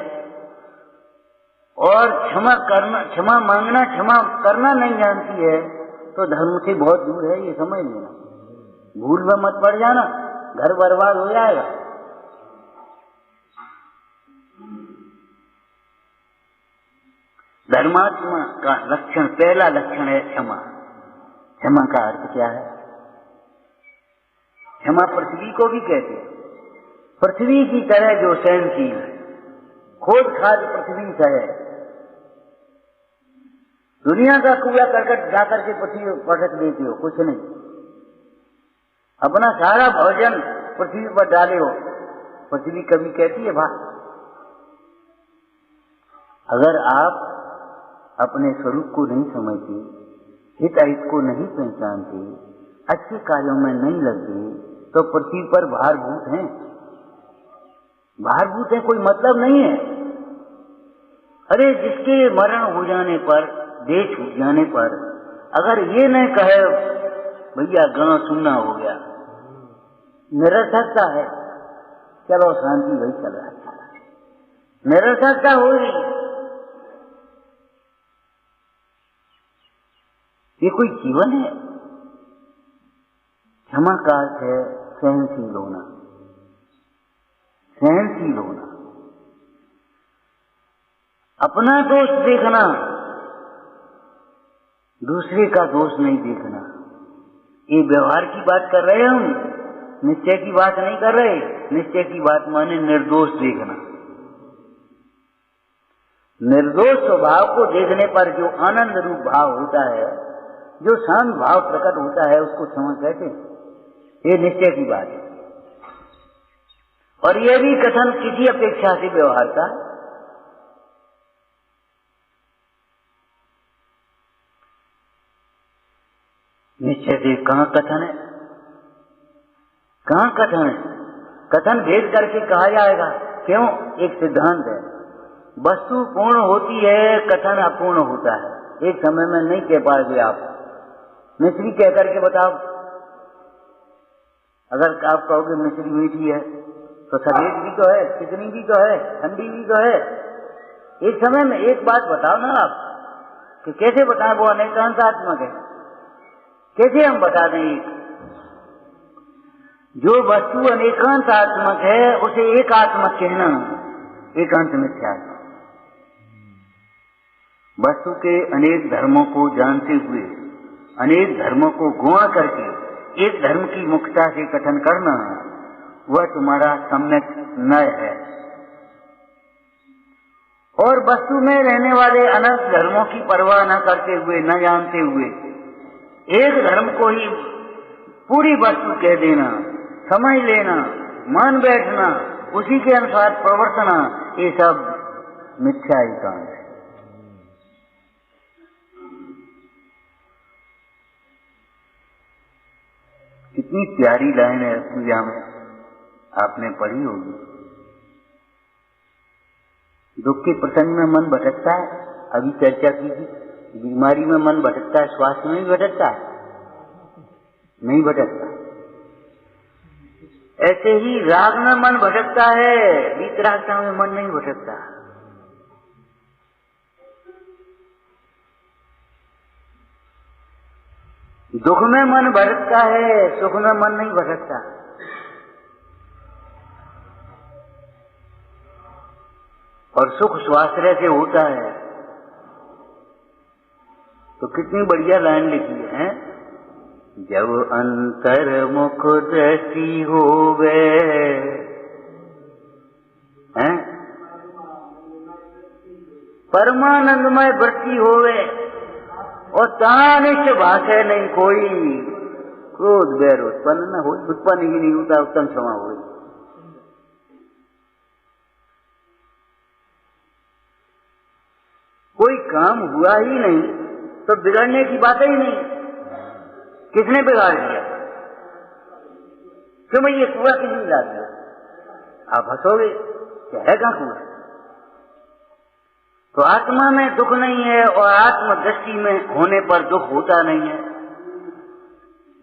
और क्षमा मांगना, क्षमा करना नहीं जानती है, तो धर्म से बहुत दूर है, ये समझ लेना। भूल में मत पड़ जाना, घर बर्बाद हो जाएगा। धर्मात्मा का लक्षण, पहला लक्षण है क्षमा। क्षमा का अर्थ क्या है? क्षमा पृथ्वी को भी कहते हैं। पृथ्वी की तरह जो सहनशील है, खोद खाद पृथ्वी से है। दुनिया का कूड़ा करकट जाकर के पृथ्वी पटक देते हो, कुछ नहीं। अपना सारा भोजन पृथ्वी पर डाले हो, पृथ्वी कभी कहती है भाग। अगर आप अपने स्वरूप को नहीं समझते, हित अहित को नहीं पहचानते, अच्छे कार्यों में नहीं लगते, तो पृथ्वी पर भारभूत हैं। भारभूत है, कोई मतलब नहीं है। अरे जिसके मरण हो जाने पर, देह छूट जाने पर, अगर ये नहीं कहे भैया गांव सुनना हो गया, निरर्थकता है, चलो शांति वही चल रहा है, निरर्थकता हो रही। ये कोई जीवन है? क्षमा का अर्थ है सहनशील होना, सहनशील होना, अपना दोष देखना, दूसरे का दोष नहीं देखना। ये व्यवहार की बात कर रहे हैं हम, निश्चय की बात नहीं कर रहे। निश्चय की बात माने निर्दोष देखना। निर्दोष स्वभाव को देखने पर जो आनंद रूप भाव होता है, जो शांत भाव प्रकट होता है, उसको क्षमा कहते हैं। ये निश्चय की बात है। और यह भी कथन किसी अपेक्षा से व्यवहार का। निश्चय से कहाँ कथन है? कहाँ कथन है? कथन भेद करके कहा जाएगा। क्यों? एक सिद्धांत है, वस्तु पूर्ण होती है, कथन अपूर्ण होता है। एक समय में नहीं कह पाओगे आप। मिश्री कह करके बताओ। अगर आप कहोगे मिश्री मीठी है, तो सफेद भी तो है, चिकनी भी तो है, ठंडी भी तो है। एक समय में एक बात बताओ ना आप, कि कैसे बताएं वो अनेकांतात्मक है। कैसे हम बता दें? जो वस्तु अनेकांतात्मक है उसे एकात्मक कहना एकांत मिथ्या है। वस्तु के अनेक धर्मों को जानते हुए, अनेक धर्मों को गुणा करके एक धर्म की मुख्यता से कथन करना, वह तुम्हारा सम्यक नय है। और वस्तु में रहने वाले अनंत धर्मों की परवाह न करते हुए, न जानते हुए, एक धर्म को ही पूरी वस्तु कह देना, समझ लेना, मान बैठना, उसी के अनुसार प्रवर्तना, ये सब मिथ्या एकांत है। कितनी प्यारी लाइन है पूजा में, आपने पढ़ी होगी। दुख के प्रसंग में मन भटकता है, अभी चर्चा की थी। बीमारी में मन भटकता है, स्वास्थ्य में भी भटकता है? नहीं भटकता। ऐसे ही राग में मन भटकता है, वीतरागता में मन नहीं भटकता। दुख में मन भटकता है, सुख में मन नहीं भटकता। और सुख स्वाश्रय से होता है। तो कितनी बढ़िया लाइन लिखी है, जब अंतर मुख दृष्टि होवे, हैं परमानंदमय वृत्ति होवे, और तानिष्ठ भाषे नहीं कोई, क्रोध बैर उत्पन्न न हो, उत्पन्न ही नहीं होता, उत्तम क्षमा हो। कोई काम हुआ ही नहीं तो बिगड़ने की बात ही नहीं। किसने बिगाड़ दिया? क्यों भाई ये कुआ किसने ला दिया? आप हंसोगे, क्या है कहाँ कुआ? तो आत्मा में दुख नहीं है, और आत्म दृष्टि में होने पर दुख होता नहीं है।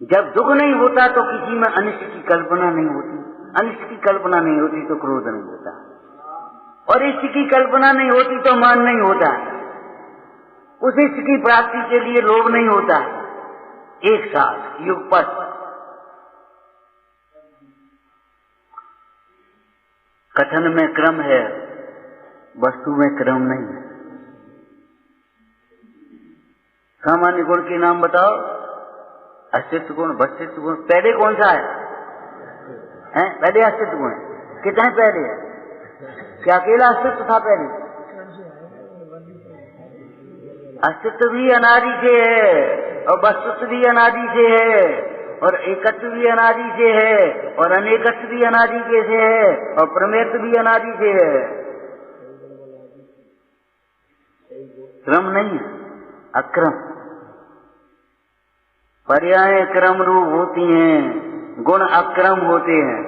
जब दुख नहीं होता तो किसी में अनिष्ट की कल्पना नहीं होती, अनिष्ट की कल्पना नहीं होती तो क्रोध नहीं होता, और इष्ट की कल्पना नहीं होती तो मान नहीं होता, उस इष्ट की प्राप्ति के लिए लोभ नहीं होता। एक साथ युगपत कथन में क्रम है, वस्तु में क्रम नहीं है। सामान्य गुण के नाम बताओ। अस्तित्व गुण, वस्तुत्व गुण, पहले कौन सा है? पहले अस्तित्व गुण है। कितने पहले है? क्या अकेला अस्तित्व था पहले? अस्तित्व भी अनादि से है, और वस्तुत्व भी अनादि से है, और एकत्व भी अनादि से है, और अनेकत्व भी अनादि के से है, और प्रमेयत्व भी अनादि से है। क्रम नहीं है, अक्रम। पर्याय क्रम रूप होती हैं, गुण अक्रम होते हैं।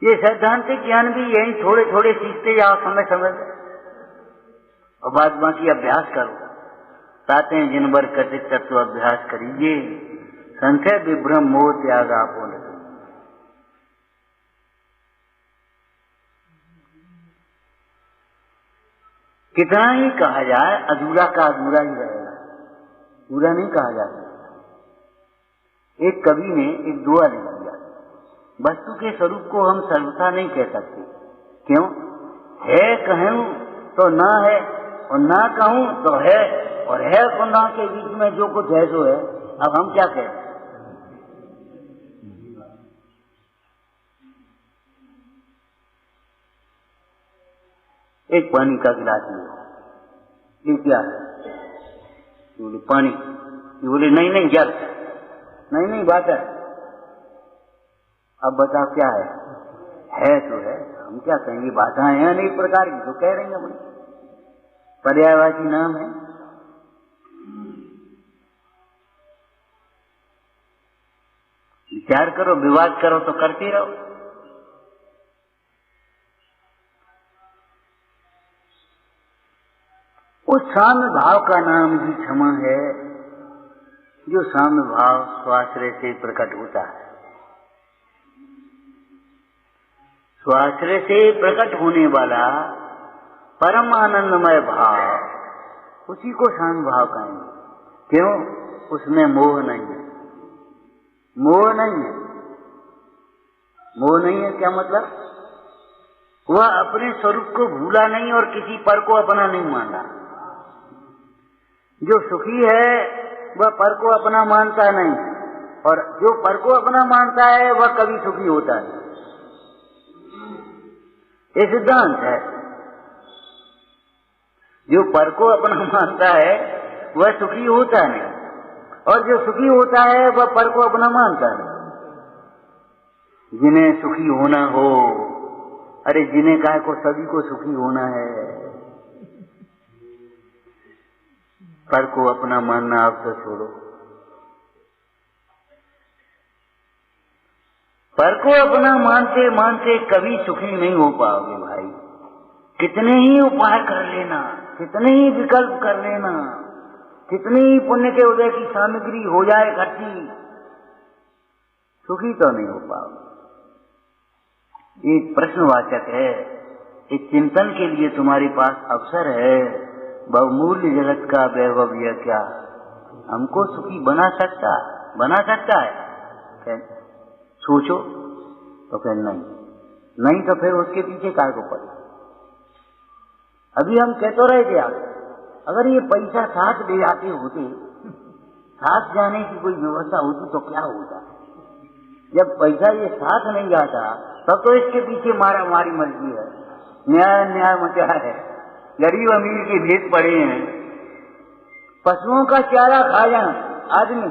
ये सैद्धांतिक ज्ञान भी यही थोड़े थोड़े सीखते जाओ, समय समय और बाद बाकी अभ्यास करो। ताते जिन बर कथित तत्व अभ्यास करिए, संख्या विभ्रम मोह त्याग आपो लगे। कितना ही कहा जाए अधूरा का अधूरा ही रहेगा, पूरा नहीं कहा जा सकता। एक कवि ने एक दुआ लिख दिया, वस्तु के स्वरूप को हम सर्वथा नहीं कह सकते। क्यों? है कहूं तो ना है, और ना कहूं तो है, और है और ना के बीच में जो कुछ है सो है। अब हम क्या कहें? एक पानी का गिलास लो, ये क्या है? बोले पानी। ये बोले नहीं नहीं जल। नहीं नहीं बात है। अब बताओ क्या है? है तो है, हम क्या कहेंगे? बाधाएं हैं अनेक प्रकार की, तो कह रही हैं अपनी, पर्यायवाची नाम है। विचार करो, विवाद करो तो करते रहो। उस साम्य भाव का नाम ही क्षमा है, जो साम्य भाव स्वाश्रय से प्रकट होता है। स्वाश्रय से प्रकट होने वाला परम आनंदमय भाव, उसी को साम्य भाव कहेंगे। क्यों? उसमें मोह नहीं है। मोह नहीं है। मोह नहीं है क्या मतलब? वह अपने स्वरूप को भूला नहीं और किसी पर को अपना नहीं माना। जो सुखी है वह पर को अपना मानता नहीं, और जो पर को अपना मानता है वह कभी सुखी होता नहीं। ये सिद्धांत है। जो पर को अपना मानता है वह सुखी होता नहीं, और जो सुखी होता है वह पर को अपना मानता नहीं। जिन्हें सुखी होना हो, अरे जिन्हें काहे को सभी को सुखी होना है, पर को अपना मानना आप तो छोड़ो। पर को अपना मानते मानते कभी सुखी नहीं हो पाओगे भाई। कितने ही उपाय कर लेना, कितने ही विकल्प कर लेना, कितनी ही पुण्य के उदय की सामग्री हो जाए इकट्ठी, सुखी तो नहीं हो पाओगे। एक प्रश्नवाचक है। एक चिंतन के लिए तुम्हारे पास अवसर है। बहुमूल्य जगत का वैभव यह क्या हमको सुखी बना सकता है? सोचो तो फिर नहीं तो फिर उसके पीछे काय को पड़े। अभी हम कह तो रहे थे, आप अगर ये पैसा साथ ले जाते होते, साथ जाने की कोई व्यवस्था होती तो क्या होता? जब पैसा ये साथ नहीं जाता तब तो इसके पीछे मारा मारी मर्जी है, न्याय मचा है, गरीब अमीर के भेद पड़े हैं। पशुओं का चारा खा जाए आदमी,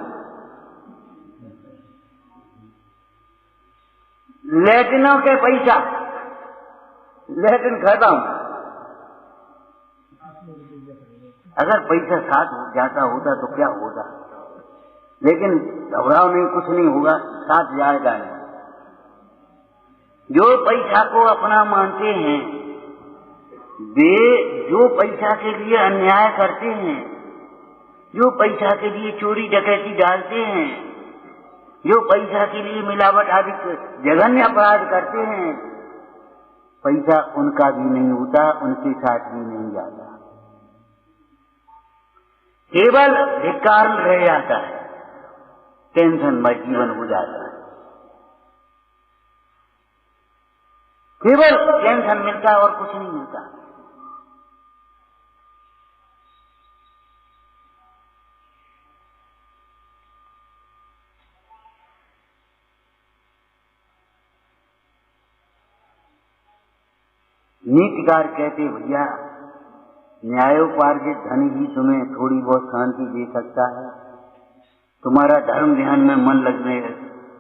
लैट्रिनों के पैसा, लैट्रिन खाता हूं। अगर पैसा साथ जाता होता तो क्या होता? लेकिन घबराओ नहीं, कुछ नहीं होगा, साथ जाएगा नहीं। जो पैसा को अपना मानते हैं वे जो पैसा के लिए अन्याय करते हैं, जो पैसा के लिए चोरी डकैती डालते हैं, जो पैसा के लिए मिलावट आदि जघन्य अपराध करते हैं, पैसा उनका भी नहीं होता, उनके साथ भी नहीं जाता, केवल धिक्कार रह जाता है, टेंशनमय जीवन हो जाता है, केवल टेंशन मिलता है और कुछ नहीं मिलता। नीतिकार कहते भैया न्यायोपार्जित धन ही तुम्हें थोड़ी बहुत शांति दे सकता है, तुम्हारा धर्म ध्यान में मन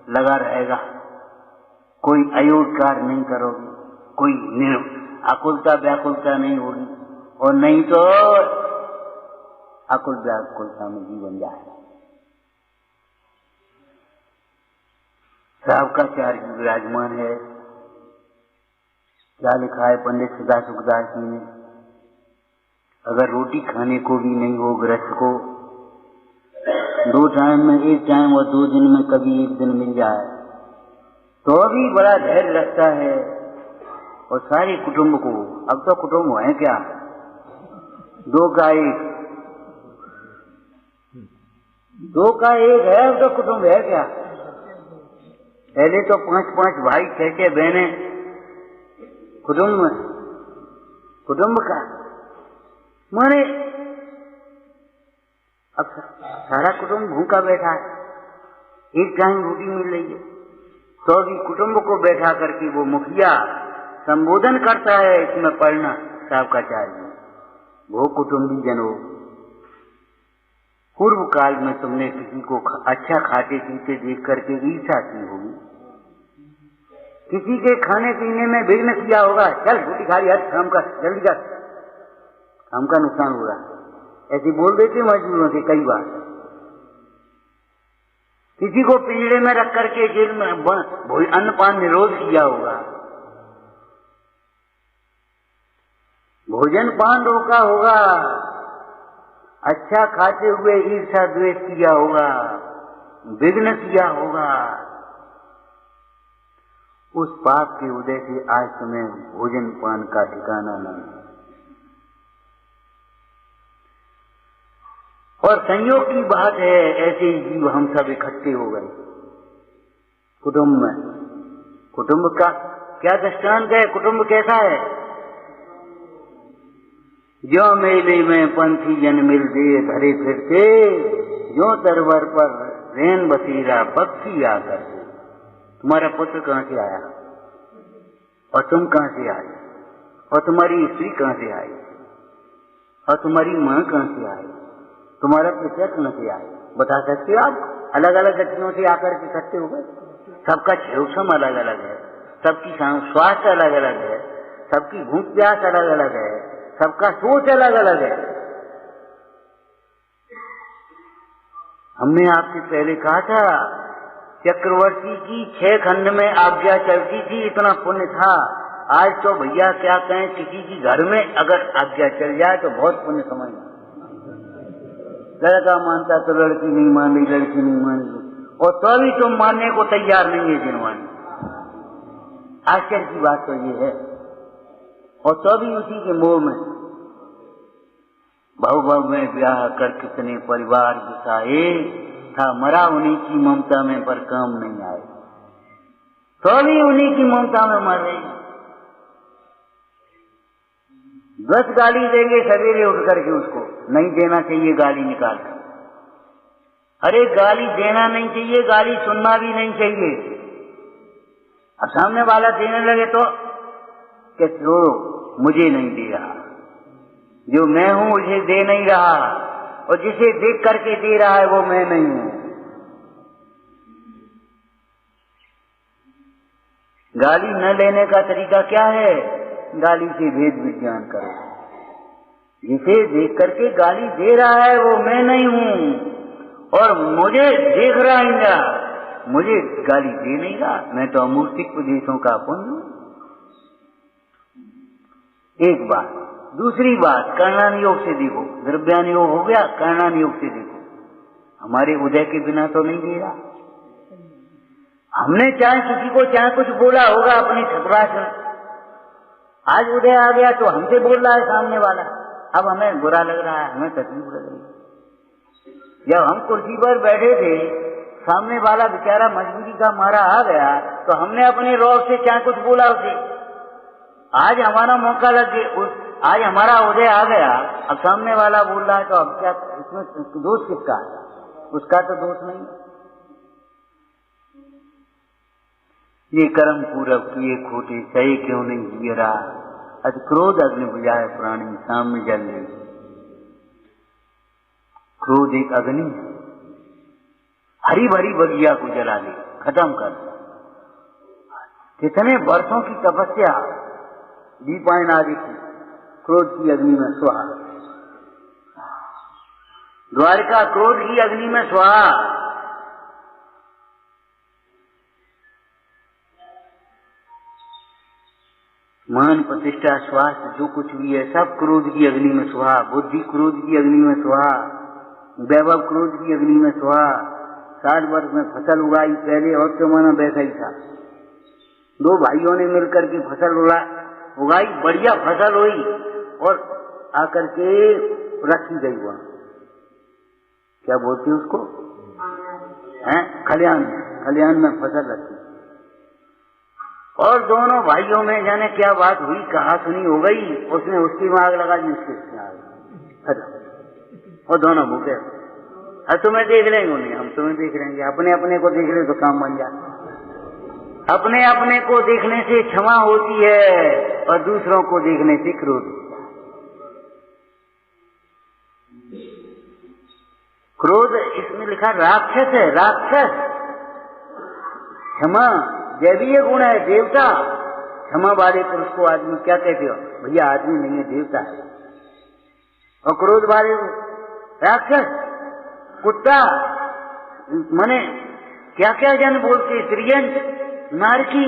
लगा रहेगा, कोई अयोग्य नहीं करोगे, कोई आकुलता व्याकुलता नहीं होगी, और नहीं तो आकुल व्याकुलता में जीवन जाएगा। श्रावकाचार्य जी विराजमान है। क्या लिखा है पंडित सदा सुखदास जी ने? अगर रोटी खाने को भी नहीं हो गृहस्थ को, 2 टाइम में 1 टाइम और 2 दिन में कभी 1 दिन मिल जाए तो भी बड़ा धैर्य लगता है। और सारे कुटुंब को, अब तो कुटुंब है क्या, दो का एक, दो का एक है तो कुटुंब है क्या? पहले तो 5-5 भाई 6-6 बहनें, कुटुंब का माने अब सारा कुटुंब भूखा बैठा है, एक टाइम रोटी मिल रही है तो भी कुटुंब को बैठा करके वो मुखिया संबोधन करता है, इसमें पढ़ना सबका चाहिए। वो कुटुंबी जनों, पूर्व काल में तुमने किसी को अच्छा खाते पीते देख करके ईर्ष्या की होगी, किसी के खाने पीने में विघ्न किया होगा, चल रोटी खा लिया काम का, जल्दी कर, काम का नुकसान हो रहा, ऐसे बोल देते मजदूरों से कई बार। किसी को पिंजड़े में रख करके जेल में अन्नपान निरोध किया होगा, भोजन पान रोका होगा, अच्छा खाते हुए ईर्ष्या द्वेष किया होगा, विघ्न किया होगा। उस पाप के उदय से आज तुम्हें भोजन पान का ठिकाना नहीं। और संयोग की बात है, ऐसे ही जीव हम सब इकट्ठे हो गए कुटुंब में। कुटुंब का क्या दृष्टांत है? कुटुंब कैसा है? जो मेले में पंथी जन मिल दे धरे फिरते, जो तरवर पर रैन बसेरा पक्षी आकर के। तुम्हारा पुत्र कहां से आया और तुम कहां से आए, और तुम्हारी स्त्री कहां से आई, और तुम्हारी मां कहां से आई, तुम्हारा पिता कहां से आए? बता सकते हो आप? अलग अलग गतियों से आकर के इकट्ठे हो गए। सबका क्षोभम अलग अलग है, सबकी स्वास्थ्य अलग अलग है, सबकी भूख प्यास अलग अलग है, सबका सोच अलग अलग है। हमने आपसे पहले कहा था चक्रवर्ती की 6 खंड में आज्ञा चलती थी, इतना पुण्य था। आज तो भैया क्या कहें, किसी की घर में अगर आज्ञा चल जाए तो बहुत पुण्य समझना। लड़का मानता तो लड़की नहीं मान रही, लड़की नहीं मान रही, और तो भी तुम मानने को तैयार नहीं है जिनवानी। आश्चर्य की बात तो ये है, और तो भी उसी के मोह में भाव में ब्याह कर कितने परिवार बिसाए, था मरा उन्हीं की ममता में पर काम नहीं आए, तो भी उन्हीं की ममता में मर रहे। 10 गाली देंगे सवेरे उठ करके, उसको नहीं देना चाहिए, गाली निकाल कर। अरे गाली देना नहीं चाहिए, गाली सुनना भी नहीं चाहिए। अब सामने वाला देने लगे तो कि छोड़ो, मुझे नहीं दे रहा, जो मैं हूं उसे दे नहीं रहा, और जिसे देख करके दे रहा है वो मैं नहीं हूं। गाली न लेने का तरीका क्या है? गाली से भेद विज्ञान करो। जिसे देख करके गाली दे रहा है वो मैं नहीं हूं, और मुझे देख रहा है, मुझे गाली दे नहीं रहा, मैं तो अमूर्तिक प्रदेशों का पुण्य हूं। एक बात। दूसरी बात, कर्णानुयोग से देखो, द्रव्यानुयोग हो गया, कर्णानुयोग से देखो, हमारे उदय के बिना तो नहीं दे रहा। हमने चाहे किसी को चाहे कुछ बोला होगा अपनी ठकराहट में, आज उदय आ गया तो हमसे बोल रहा है सामने वाला, अब हमें बुरा लग रहा है, हमें तकलीफ लग रही है। जब हम कुर्सी पर बैठे थे, सामने वाला बेचारा मजबूरी का मारा आ गया, तो हमने अपने रौब से चाहे कुछ बोला उसे। आज हमारा मौका लग गया, आज हमारा उदय आ गया, अब सामने वाला बोल रहा है, तो अब क्या इसमें दोष किसका है? उसका तो दोष नहीं। ये कर्म पूरब किए खोटे सही क्यों नहीं जिय रहा, अज क्रोध अग्नि बुझाए प्राणी सामने जल रही। क्रोध एक अग्नि, हरी भरी बगिया को जला दे, खत्म कर दे। कितने वर्षों की तपस्या दीपायन आदि की, क्रोध की अग्नि में स्वाहा। द्वारिका क्रोध की अग्नि में स्वाहा। मान प्रतिष्ठा स्वास्थ्य जो कुछ भी है सब क्रोध की अग्नि में स्वाहा। बुद्धि क्रोध की अग्नि में स्वाहा, वैभव क्रोध की अग्नि में स्वाहा। 60 वर्ष में फसल उगाई, पहले और जमाना वैसा ही था। 2 भाइयों ने मिलकर के फसल उगाई, बढ़िया फसल हुई, और आकर के रखी गई वहां, क्या बोलती है उसको, हैं, खलियान में फसल रखी। और दोनों भाइयों में जाने क्या बात हुई, कहा सुनी हो गई, उसने उसकी में आग लगा दी, उसकी आग, और दोनों भूखे। अब तुम्हें देख लेंगे उन्हें, हम तुम्हें देख लेंगे, अपने अपने को देख ले तो काम बन जाए। अपने अपने को देखने से क्षमा होती है और दूसरों को देखने से क्रोध। क्रोध इसमें लिखा राक्षस है, राक्षस। क्षमा दैवीय गुण है, देवता। क्षमा वाले पुरुष को आदमी क्या कहते हो, भैया आदमी नहीं है, देवता है। और क्रोध वाले राक्षस, कुत्ता, माने क्या क्या जन बोलते, त्रियंत, नारकी।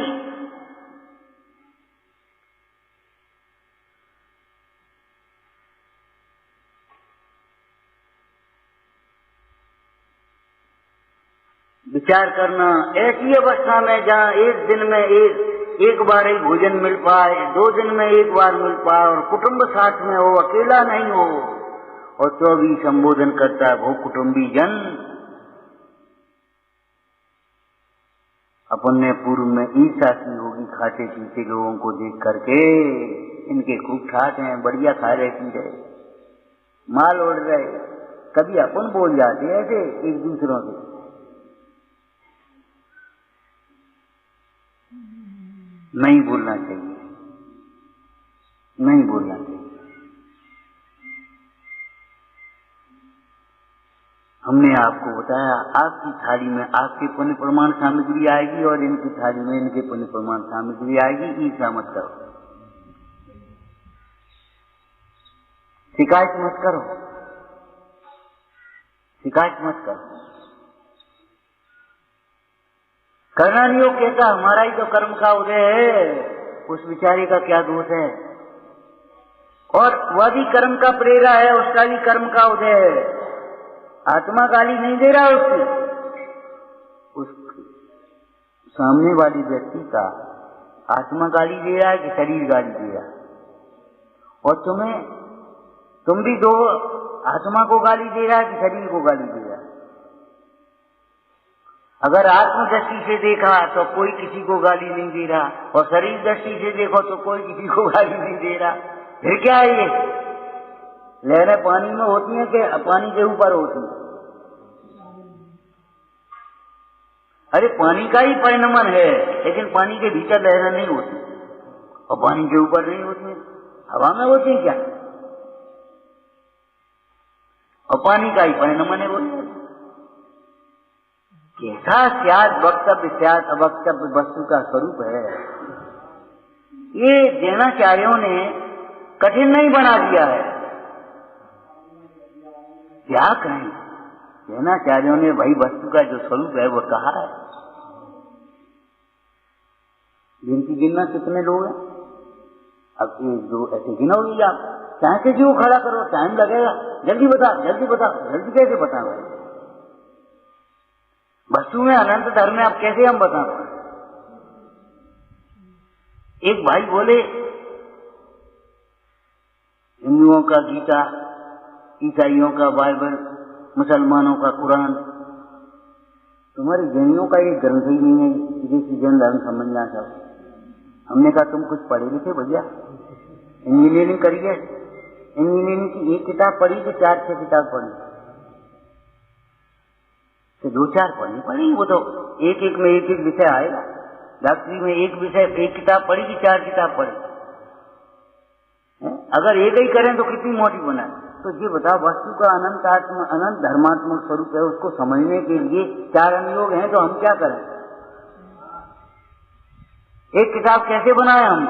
विचार करना, ऐसी अवस्था में जहाँ एक दिन में एक बार ही भोजन मिल पाए, 2 दिन में एक बार मिल पाए, और कुटुंब साथ में हो, अकेला नहीं हो, और तो भी संबोधन करता है वो कुटुंबी जन। अपन ने पूर्व में ईर्ष्या की होगी खाते पीते लोगों को देख करके, इनके खूब ठाट हैं, बढ़िया खा रहे पी रहे, माल ओढ़ रहे। कभी अपन बोल जाते ऐसे एक दूसरों से, नहीं बोलना चाहिए, नहीं बोलना चाहिए। हमने आपको बताया, आपकी थाली में आपके पुण्य प्रमाण सामग्री आएगी और इनकी थाली में इनके पुण्य प्रमाण सामग्री आएगी। ईर्ष्या मत करो, शिकायत मत करो, शिकायत मत करो। करना नहीं हो कहता, हमारा ही तो कर्म का उदय है, उस बेचारे का क्या दोष है। और वह भी कर्म का प्रेरा है, उसका भी कर्म का उदय है। आत्मा गाली नहीं दे रहा उसकी, उस सामने वाली व्यक्ति का आत्मा गाली दे रहा है कि शरीर गाली दे रहा है। और तुम भी दो, आत्मा को गाली दे रहा है कि शरीर को गाली दे रहा है। अगर आत्मदृष्टि से देखा तो कोई किसी को गाली नहीं दे रहा, और शरीर दृष्टि से देखो तो कोई किसी को गाली नहीं दे रहा। फिर क्या है ये? लहरें पानी में होती हैं कि पानी के ऊपर होती हैं? अरे पानी का ही परिणमन है, लेकिन पानी के भीतर लहरें नहीं होती, और पानी के ऊपर नहीं होती, हवा में होती है क्या? और पानी का ही परिणमन है वो। कैसा स्याद वक्तव्य, स्याद अवक्तव्य वस्तु का स्वरूप है। ये देनाचार्यों ने कठिन नहीं बना दिया है, क्या कहें, देनाचार्यों ने वही वस्तु का जो स्वरूप है वो कहा है। गिनती गिनना कितने लोग हैं, अब एक दो ऐसे गिनोगी आप, चाहे किसी को खड़ा करो, टाइम लगेगा, जल्दी बता, जल्दी बता, जल्दी कैसे बता भाई? वस्तु में अनंत धर्म है, अब कैसे हम बता? एक भाई बोले हिंदुओं का गीता, ईसाइयों का बाइबल, मुसलमानों का कुरान, तुम्हारे जैनियों का ये ग्रंथ ही नहीं है जिससे जन धर्म समझना चाहो। हमने कहा तुम कुछ पढ़े लिखे भैया, इंजीनियरिंग करिए, इंजीनियरिंग की एक किताब पढ़ी कि 4-6 किताब पढ़ी? तो 2-4 पढ़नी पड़ेगी, वो तो एक में एक विषय आएगा। डॉक्टरी में एक विषय, एक किताब पढ़ी कि 4 किताब पढ़ी? अगर एक ही करें तो कितनी मोटी बनाए। तो ये बताओ, वस्तु का अनंत धर्मात्मक स्वरूप है, उसको समझने के लिए 4 अनुयोग हैं, तो हम क्या करें? एक किताब कैसे बनाए हम?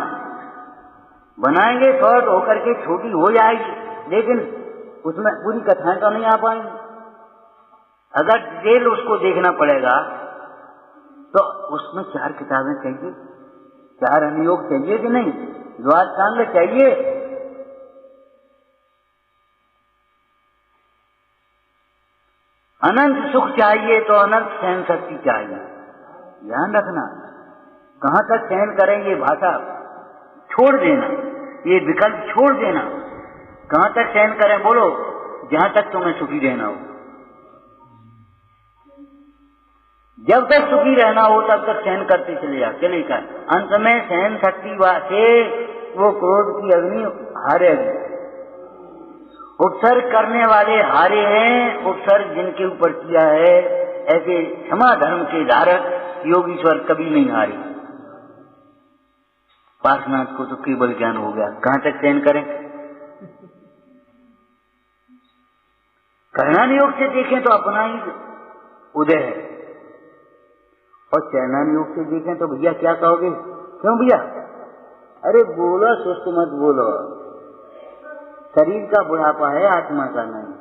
बनाएंगे शॉर्ट होकर के, छोटी हो जाएगी, लेकिन उसमें पूरी कथाएं तो नहीं आ पाएंगी। अगर डिटेल उसको देखना पड़ेगा तो उसमें 4 किताबें चाहिए, 4 अनुयोग चाहिए कि नहीं? द्वादशांग चाहिए। अनंत सुख चाहिए तो अनंत सहन शक्ति चाहिए। ध्यान रखना, कहां तक सहन करेंगे, भाषा छोड़ देना, ये विकल्प छोड़ देना। कहां तक सहन करें बोलो, जहां तक तुम्हें सुखी रहना हो। जब तक सुखी रहना हो तब तक सहन करते चले कर अंत में सहन शक्ति से वो क्रोध की अग्नि हारेगी। उपसर्ग करने वाले हारे हैं, उपसर्ग जिनके ऊपर किया है, ऐसे क्षमा धर्म के धारक योगीश्वर कभी नहीं हारे। पार्श्वनाथ को तो केवल ज्ञान हो गया, कहां तक सहन करें। कर्णान योग से देखें तो अपना ही उदय है, और चैनान योग से देखें तो भैया क्या कहोगे, क्यों भैया, अरे बोलो, सुस्त मत बोलो, शरीर का बुढ़ापा है, आत्मा का नहीं।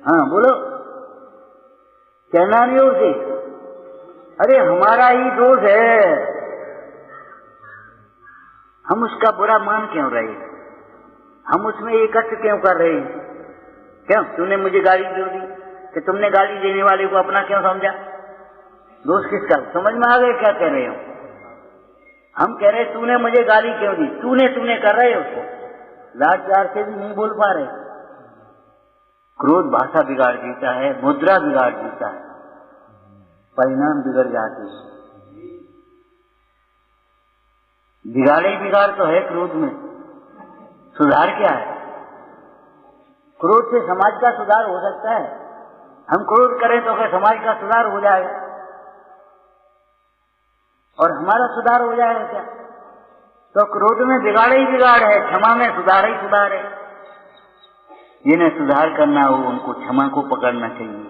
हाँ बोलो। चैनान योग से, अरे हमारा ही दोष है, हम उसका बुरा मान क्यों रहे, हम उसमें एकत्र क्यों कर रहे हैं। क्यों तूने मुझे गाली क्यों दी, कि तुमने गाली देने वाले को अपना क्यों समझा, दोष किसका, समझ में आ गए क्या कह रहे हो। हम कह रहे तूने मुझे गाली क्यों दी, तूने कर रहे हो उसको, लाड प्यार से भी नहीं बोल पा रहे। क्रोध भाषा बिगाड़ देता है, मुद्रा बिगाड़ देता है, परिणाम बिगड़ जाते हैं। बिगाड़े बिगाड़ तो है क्रोध में, सुधार क्या है। क्रोध से समाज का सुधार हो सकता है, हम क्रोध करें तो क्या समाज का सुधार हो जाएगा और हमारा सुधार हो जाएगा क्या। तो क्रोध में बिगाड़ ही बिगाड़ है, क्षमा में सुधार ही सुधार है। जिन्हें सुधार करना हो उनको क्षमा को पकड़ना चाहिए,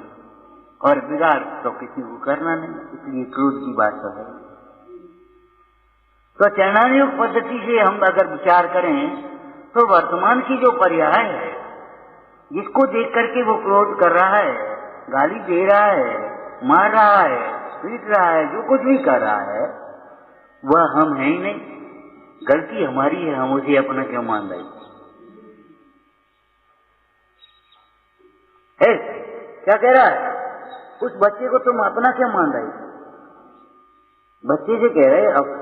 और बिगाड़ तो किसी को करना नहीं, इसलिए क्रोध की बात तो है। तो चैनानुयोग पद्धति से हम अगर विचार करें तो वर्तमान की जो पर्याय है, जिसको देख करके वो क्रोध कर रहा है, गाली दे रहा है, मार रहा है, पीट रहा है, जो कुछ भी कर रहा है, वह हम है ही नहीं। गलती हमारी है, हम उसे अपना क्यों मान रहे है। क्या कह रहा है, उस बच्चे को तुम अपना क्यों मान रहे। बच्चे से कह रहे, अब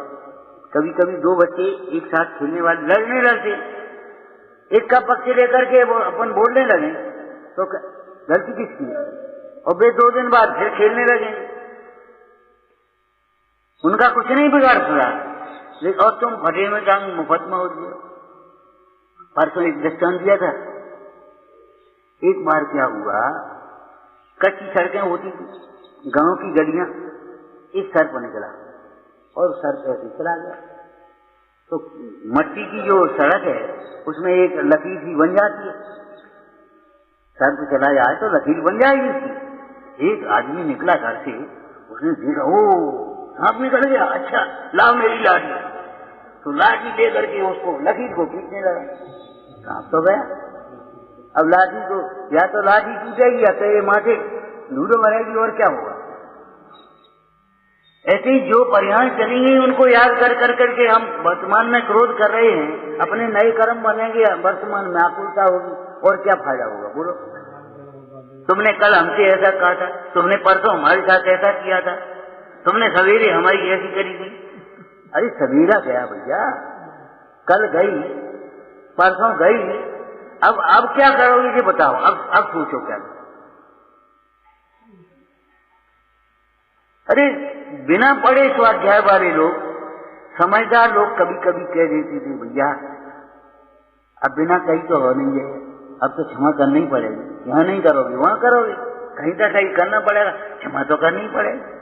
कभी कभी दो बच्चे एक साथ खेलने वाले लड़ने लगते, एक का पक्ष लेकर के वो अपन बोलने लगे, तो गलती किसकी है। और वे 2 दिन बाद फिर खेलने लगे, उनका कुछ नहीं बिगाड़ पड़ा, लेकिन और तुम फटे में टांग मुफ्त में हो गए। परसों एक दृष्टांत दिया था, एक बार क्या हुआ, कच्ची सड़कें होती थी, गांव की गलियां, एक सर पर निकला और सर पे ऐसे चला गया। तो मट्टी की जो सड़क है उसमें एक लकीर सी बन जाती है, सर पे चला जाए तो लकीर बन जाएगी उसकी। एक आदमी निकला घर से, उसने देखा ओ सांप निकल गया, अच्छा लाओ मेरी लाठी। तो लाठी ले करके उसको लकीर को खींचने लगा, सांप तो गया। अब लाठी को या तो लाठी टूटेगी या तो ये माथे लूडो मरेगी, और क्या होगा। ऐसे ही जो परिहास चलेंगे उनको याद कर करके हम वर्तमान में क्रोध कर रहे हैं, अपने नए कर्म बनेंगे, वर्तमान में आकुलता होगी, और क्या फायदा होगा बोलो। तुमने कल हमसे ऐसा कहा था, तुमने परसों हमारे साथ ऐसा किया था, तुमने सवेरे हमारी ऐसी करी थी। अरे सवेरा गया भैया, कल गई, परसों गई, अब क्या करोगे ये बताओ, अब सोचो क्या। अरे बिना पढ़े स्वाध्याय वाले लोग, समझदार लोग कभी कभी कह देते थे भैया अब बिना कहीं तो हो नहीं है, अब तो क्षमा करनी ही पड़ेगी, यहाँ नहीं करोगे वहां करोगे, कहीं तो कहीं करना पड़ेगा, क्षमा तो करनी ही पड़ेगी।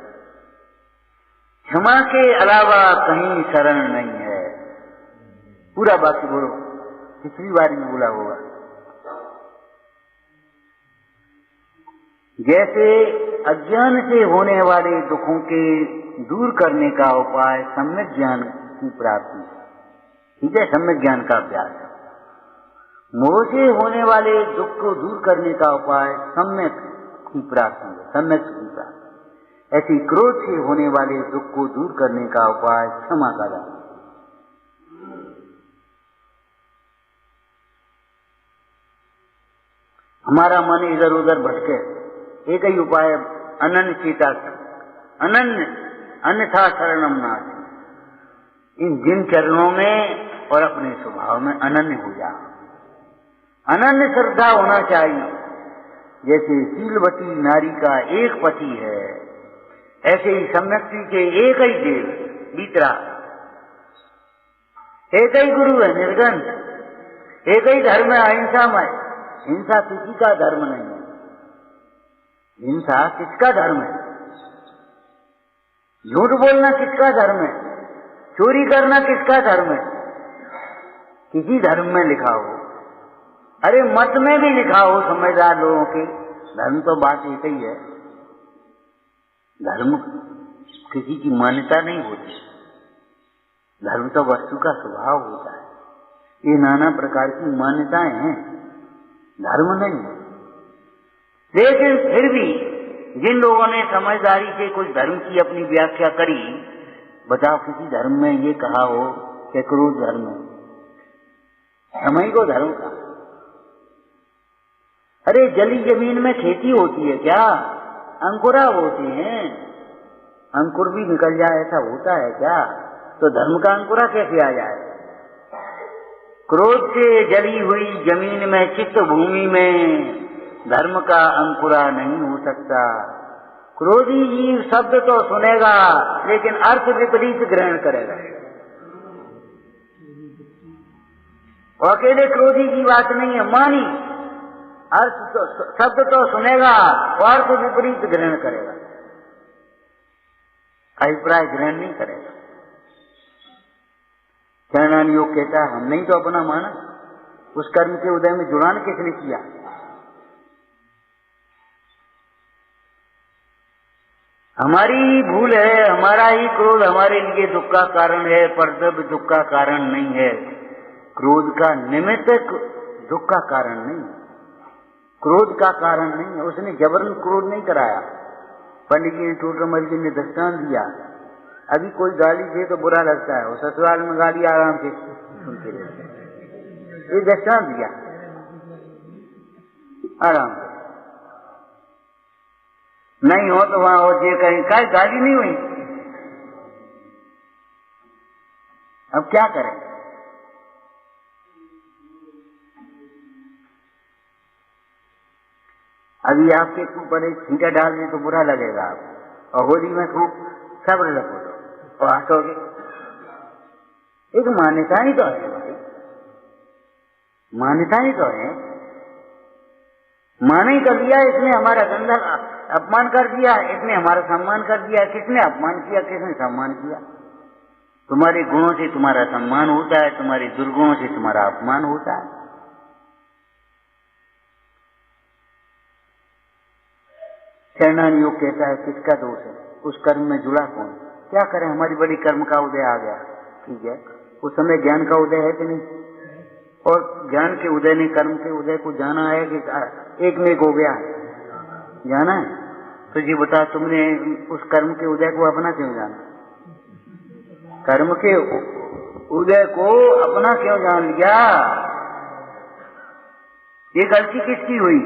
क्षमा के अलावा कहीं शरण नहीं है। पूरा वाक्य बोलो, पिछली बार भी बोला होगा। जैसे अज्ञान से होने वाले दुखों के दूर करने का उपाय सम्यक ज्ञान की प्राप्ति, ठीक है, सम्यक ज्ञान का अभ्यास। मोह से होने वाले दुख को दूर करने का उपाय सम्यक की प्राप्ति है, सम्यक की प्राप्ति। ऐसी क्रोध से होने वाले दुख को दूर करने का उपाय क्षमा का दान। हमारा मन इधर उधर भटके, एक ही उपाय, अनन्य चेता, अनन्य अन्यथा शरणम नास्ति। इन जिन चरणों में और अपने स्वभाव में अनन्य हो जा, अनन्य श्रद्धा होना चाहिए। जैसे शीलवती नारी का एक पति है, ऐसे ही सम्यक्ति के एक ही देव भीतरा, एक ही गुरु है निर्गंध, एक ही धर्म है अहिंसामय। हिंसा किसी का धर्म नहीं है। हिंसा किसका धर्म है? झूठ बोलना किसका धर्म है? चोरी करना किसका धर्म है? किसी धर्म में लिखा हो, अरे मत में भी लिखा हो समझदार लोगों के, धर्म तो बात एक ही है। धर्म किसी की मान्यता नहीं होती, धर्म तो वस्तु का स्वभाव होता है। ये नाना प्रकार की मान्यताएं हैं, धर्म नहीं। लेकिन फिर भी जिन लोगों ने समझदारी से कुछ धर्म की अपनी व्याख्या करी, बताओ किसी धर्म में ये कहा हो कि क्रोध धर्म है? समय को धर्म का, अरे जली जमीन में खेती होती है क्या? अंकुरा होते हैं, अंकुर भी निकल जाए ऐसा होता है क्या? तो धर्म का अंकुरा कैसे आ जाए? क्रोध से जली हुई जमीन में, चित्त भूमि में धर्म का अंकुरा नहीं हो सकता। क्रोधी जीव शब्द तो सुनेगा लेकिन अर्थ विपरीत ग्रहण करेगा। अकेले क्रोधी की बात नहीं है, मानी अर्थ तो शब्द तो सुनेगा और अर्थ विपरीत ग्रहण करेगा, अभिप्राय ग्रहण नहीं करेगा। चरणान योग कहता है हमने ही तो अपना माना, उस कर्म के उदय में जुड़ान किसने किया? हमारी ही भूल है, हमारा ही क्रोध हमारे लिए दुख का कारण है, पर दुख का कारण नहीं है। क्रोध का निमित्त दुख का कारण नहीं, क्रोध का कारण नहीं है। उसने जबरन क्रोध नहीं कराया। पंडित जी ने टोटरमल जी ने दृष्टांत दिया, अभी कोई गाली दे तो बुरा लगता है, और ससुराल में गाली आराम से सुनते रहते। ये दृष्टांत दिया आराम से, नहीं हो तो वहां और ये कहीं का गाली नहीं हुई, अब क्या करें? अभी आपके ऊपर एक छींटा डाल दे तो बुरा लगेगा आप, और होली में खूब सब्र रखो और हंसोगे। एक मान्यता ही तो है भाई, मान्यता ही तो है। माने ही कर दिया इसने, हमारा गंदा अपमान कर दिया, इसने हमारा सम्मान कर दिया। किसने अपमान किया, किसने सम्मान किया? तुम्हारे गुणों से तुम्हारा सम्मान होता है, तुम्हारे दुर्गुणों से तुम्हारा अपमान होता है। चरणान योग कहता है किसका दोष है? उस कर्म में जुड़ा कौन? क्या करें, हमारी बड़ी कर्म का उदय आ गया, ठीक है, उस समय ज्ञान का उदय है कि नहीं? और ज्ञान के उदय ने कर्म के उदय को जाना है कि एक में एक हो गया जाना है? तो जी बता, तुमने उस कर्म के उदय को अपना क्यों जाना? कर्म के उदय को अपना क्यों जान लिया? ये गलती किसकी हुई?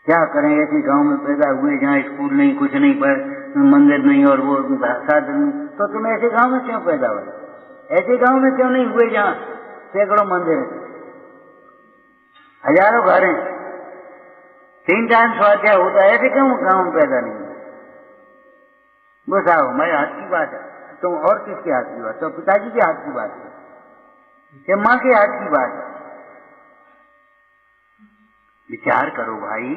क्या करें, ऐसे गांव में पैदा हुए जहाँ स्कूल नहीं, कुछ नहीं, पर मंदिर नहीं और वो साधन नहीं, तो तुम ऐसे गांव में क्यों पैदा हुए? ऐसे गांव में क्यों नहीं हुए जहाँ सैकड़ों मंदिर हैं, हजारों घर हैं, 3 टाइम स्वाध्याय होता है? ऐसे क्यों गांव में पैदा नहीं हुए? बस आओ, मेरे हाथ की बात है, तुम और किसके हाथ की बात? तो पिताजी के हाथ की बात है या माँ के हाथ की बात है? विचार करो भाई,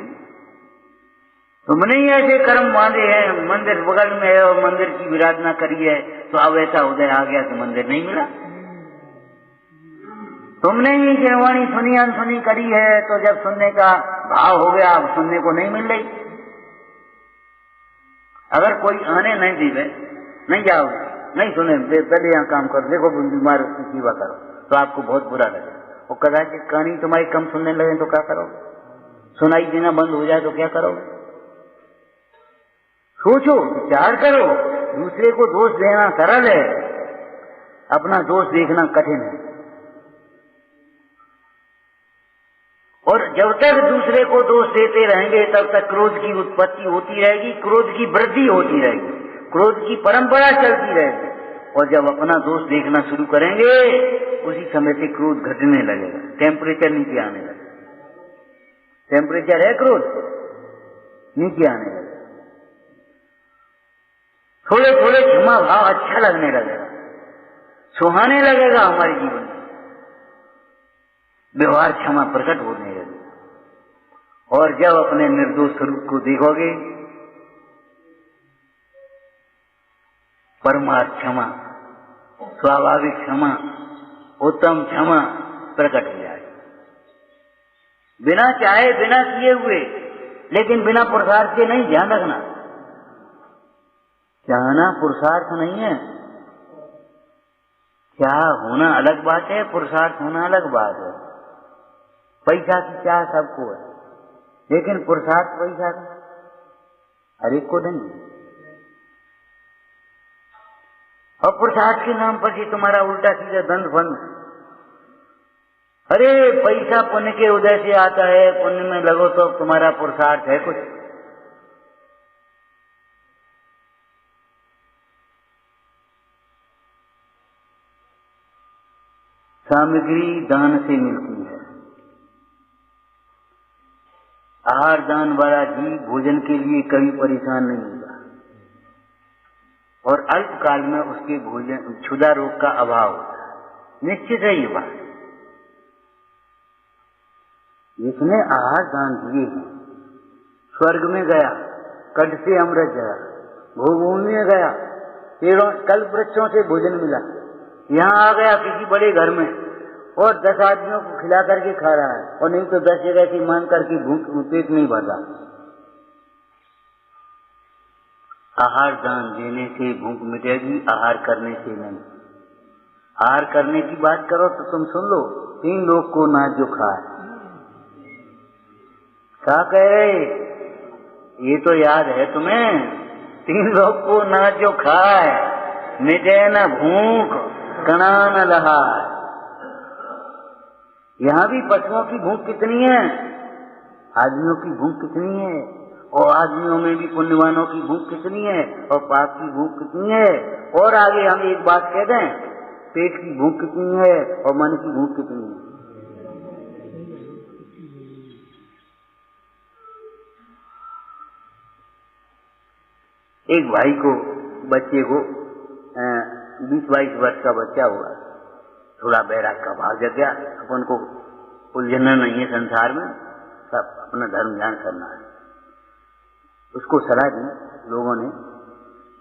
तुमने ही ऐसे कर्म बांधे हैं, मंदिर बगल में है और मंदिर की विराधना करी है, तो अब ऐसा उदय आ गया कि मंदिर नहीं मिला। तुमने ही गिरवाणी सुनी अनसुनी करी है, तो जब सुनने का भाव हो गया, अब सुनने को नहीं मिल रही। अगर कोई आने नहीं दीवे, नहीं जाओ, नहीं सुने, पहले यहाँ काम करो, देखो बीमार की सेवा करो, तो आपको बहुत बुरा लगे। और कदाचित कहानी तुम्हारी कम सुनने लगे तो क्या करोगे? सुनाई देना बंद हो जाए तो क्या करोगे? सोचो, विचार करो। दूसरे को दोष देना सरल है, अपना दोष देखना कठिन है। और जब तक दूसरे को दोष देते रहेंगे तब तक क्रोध की उत्पत्ति होती रहेगी, क्रोध की वृद्धि होती रहेगी, क्रोध की परंपरा चलती रहेगी। और जब अपना दोष देखना शुरू करेंगे उसी समय से क्रोध घटने लगेगा, टेम्परेचर नीचे आने लगेगा। टेम्परेचर है क्रोध, नीचे आने लगेगा। थोड़े थोड़े क्षमा भाव अच्छा लगने लगेगा, सुहाने लगेगा हमारे जीवन में, व्यवहार क्षमा प्रकट होने लगेगा। और जब अपने निर्दोष स्वरूप को देखोगे, परमार्थ क्षमा, स्वाभाविक क्षमा, उत्तम क्षमा प्रकट हो जाए, बिना चाहे, बिना किए हुए, लेकिन बिना पुरुषार्थ के नहीं। ध्यान रखना, चाहना पुरुषार्थ नहीं है, चाह होना अलग बात है, पुरुषार्थ होना अलग बात है। पैसा की चाह सबको है, लेकिन पुरुषार्थ पैसा का हर एक को नहीं। और पुरुषार्थ के नाम पर ही तुम्हारा उल्टा सीधा दंड फंड। अरे पैसा पुण्य के उदय से आता है, पुण्य में लगो तो तुम्हारा पुरुषार्थ है कुछ। सामग्री दान से मिलती है। आहार दान वाला जीव भोजन के लिए कभी परेशान नहीं होगा, और अल्पकाल में उसके भोजन क्षुधा रोग का अभाव होता है। निश्चित है ये बात। जिसने आहार दान दिए हैं, स्वर्ग में गया, कंठ से अमृत जरा, भूभूमि में गया, पेड़ों कल्प वृक्षों से भोजन मिला, यहाँ आ गया किसी बड़े घर में और 10 आदमियों को खिला करके खा रहा है, और नहीं तो 10 जगह की मांग करके भूख पेट नहीं भर रहा। आहार दान देने से भूख मिटेगी, आहार करने से नहीं। आहार करने की बात करो तो तुम सुन लो, 3 लोग को ना जो खाए। क्या कह रहे, ये तो याद है तुम्हें? 3 लोग को ना जो खाए, मिटे न भूख, कणा न लहाए। यहाँ भी पशुओं की भूख कितनी है, आदमियों की भूख कितनी है, और आदमियों में भी पुण्यवानों की भूख कितनी है, और पाप की भूख कितनी है। और आगे हम एक बात कह दें, पेट की भूख कितनी है और मन की भूख कितनी है। एक भाई को, बच्चे को 20-22 वर्ष का बच्चा हुआ, थोड़ा बैराग का भाव जग गया। अपन को उलझना नहीं है संसार में, सब अपना धर्म ध्यान करना है। उसको सलाह दी लोगों ने,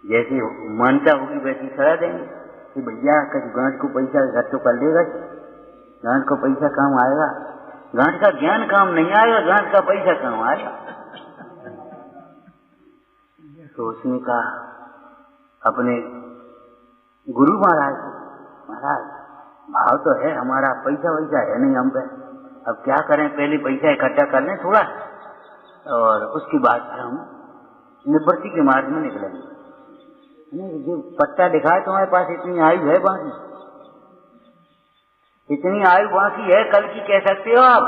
जैसी मानता होगी वैसी सलाह देंगे कि भैया गांठ को पैसा घर तो कर लेगा, गांठ को पैसा काम आएगा, गांठ का ज्ञान काम नहीं आएगा, गांठ का पैसा काम आएगा। तो उसने कहा अपने गुरु महाराज, महाराज भाव तो है हमारा, पैसा वैसा है नहीं हम पे, अब क्या करें, पहले पैसा इकट्ठा कर लें थोड़ा, और उसके बाद फिर हम निवृत्ति के मार्ग में निकलेंगे। जो पट्टा दिखा है तुम्हारे पास, इतनी आयु है बाकी, इतनी आयु बाकी है, कल की कह सकते हो आप।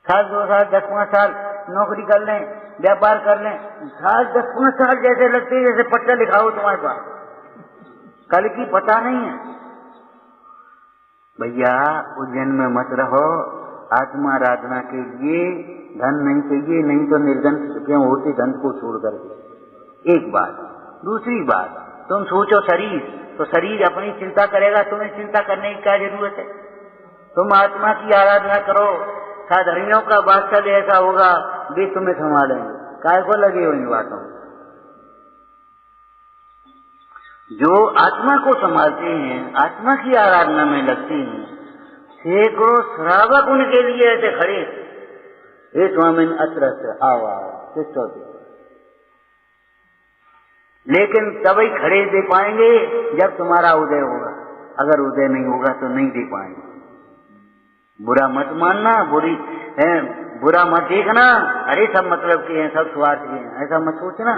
7 2 साल 10-5 साल नौकरी कर लें, व्यापार कर लें, 7 10-5 साल जैसे लगते हैं जैसे पट्टा लिखा हो तुम्हारे पास, कल की पता नहीं है। भैया उज्जैन में मत रहो, आत्मा आराधना के लिए धन नहीं चाहिए, नहीं तो निर्धन क्यों होते धन को छोड़ करके। एक बात। दूसरी बात, तुम सोचो शरीर, तो शरीर अपनी चिंता करेगा, तुम्हें चिंता करने की क्या जरूरत है? तुम आत्मा की आराधना करो, साधर्मियों का वात्सल्य ऐसा होगा वे तुम्हें संभालेंगे, काय को लगे हो इन बातों। जो आत्मा को संभालते हैं, आत्मा की आराधना में लगते हैं, सैकड़ों श्रावक उनके लिए ऐसे खड़े, हे स्वामिन अत्र आवा शिष्टो, लेकिन तभी खड़े दे पाएंगे जब तुम्हारा उदय होगा, अगर उदय नहीं होगा तो नहीं दे पाएंगे। बुरा मत मानना, बुरा मत देखना, अरे सब मतलब के हैं, सब स्वार्थ के हैं, ऐसा मत सोचना।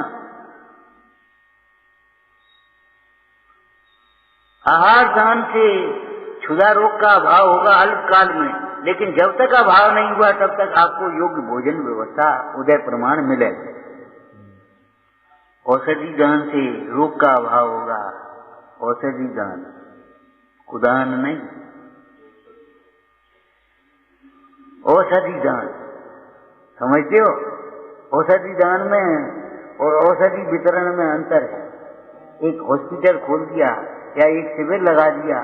आहार दान से क्षुधा रोग का अभाव होगा अल्पकाल में, लेकिन जब तक अभाव नहीं हुआ तब तक आपको योग्य भोजन व्यवस्था उदय प्रमाण मिलेगा। औषधि दान से रोग का अभाव होगा, औषधि दान, कुदान नहीं, औषधि दान। समझते हो? औषधि दान में और औषधि वितरण में अंतर है। एक हॉस्पिटल खोल दिया या एक शिविर लगा दिया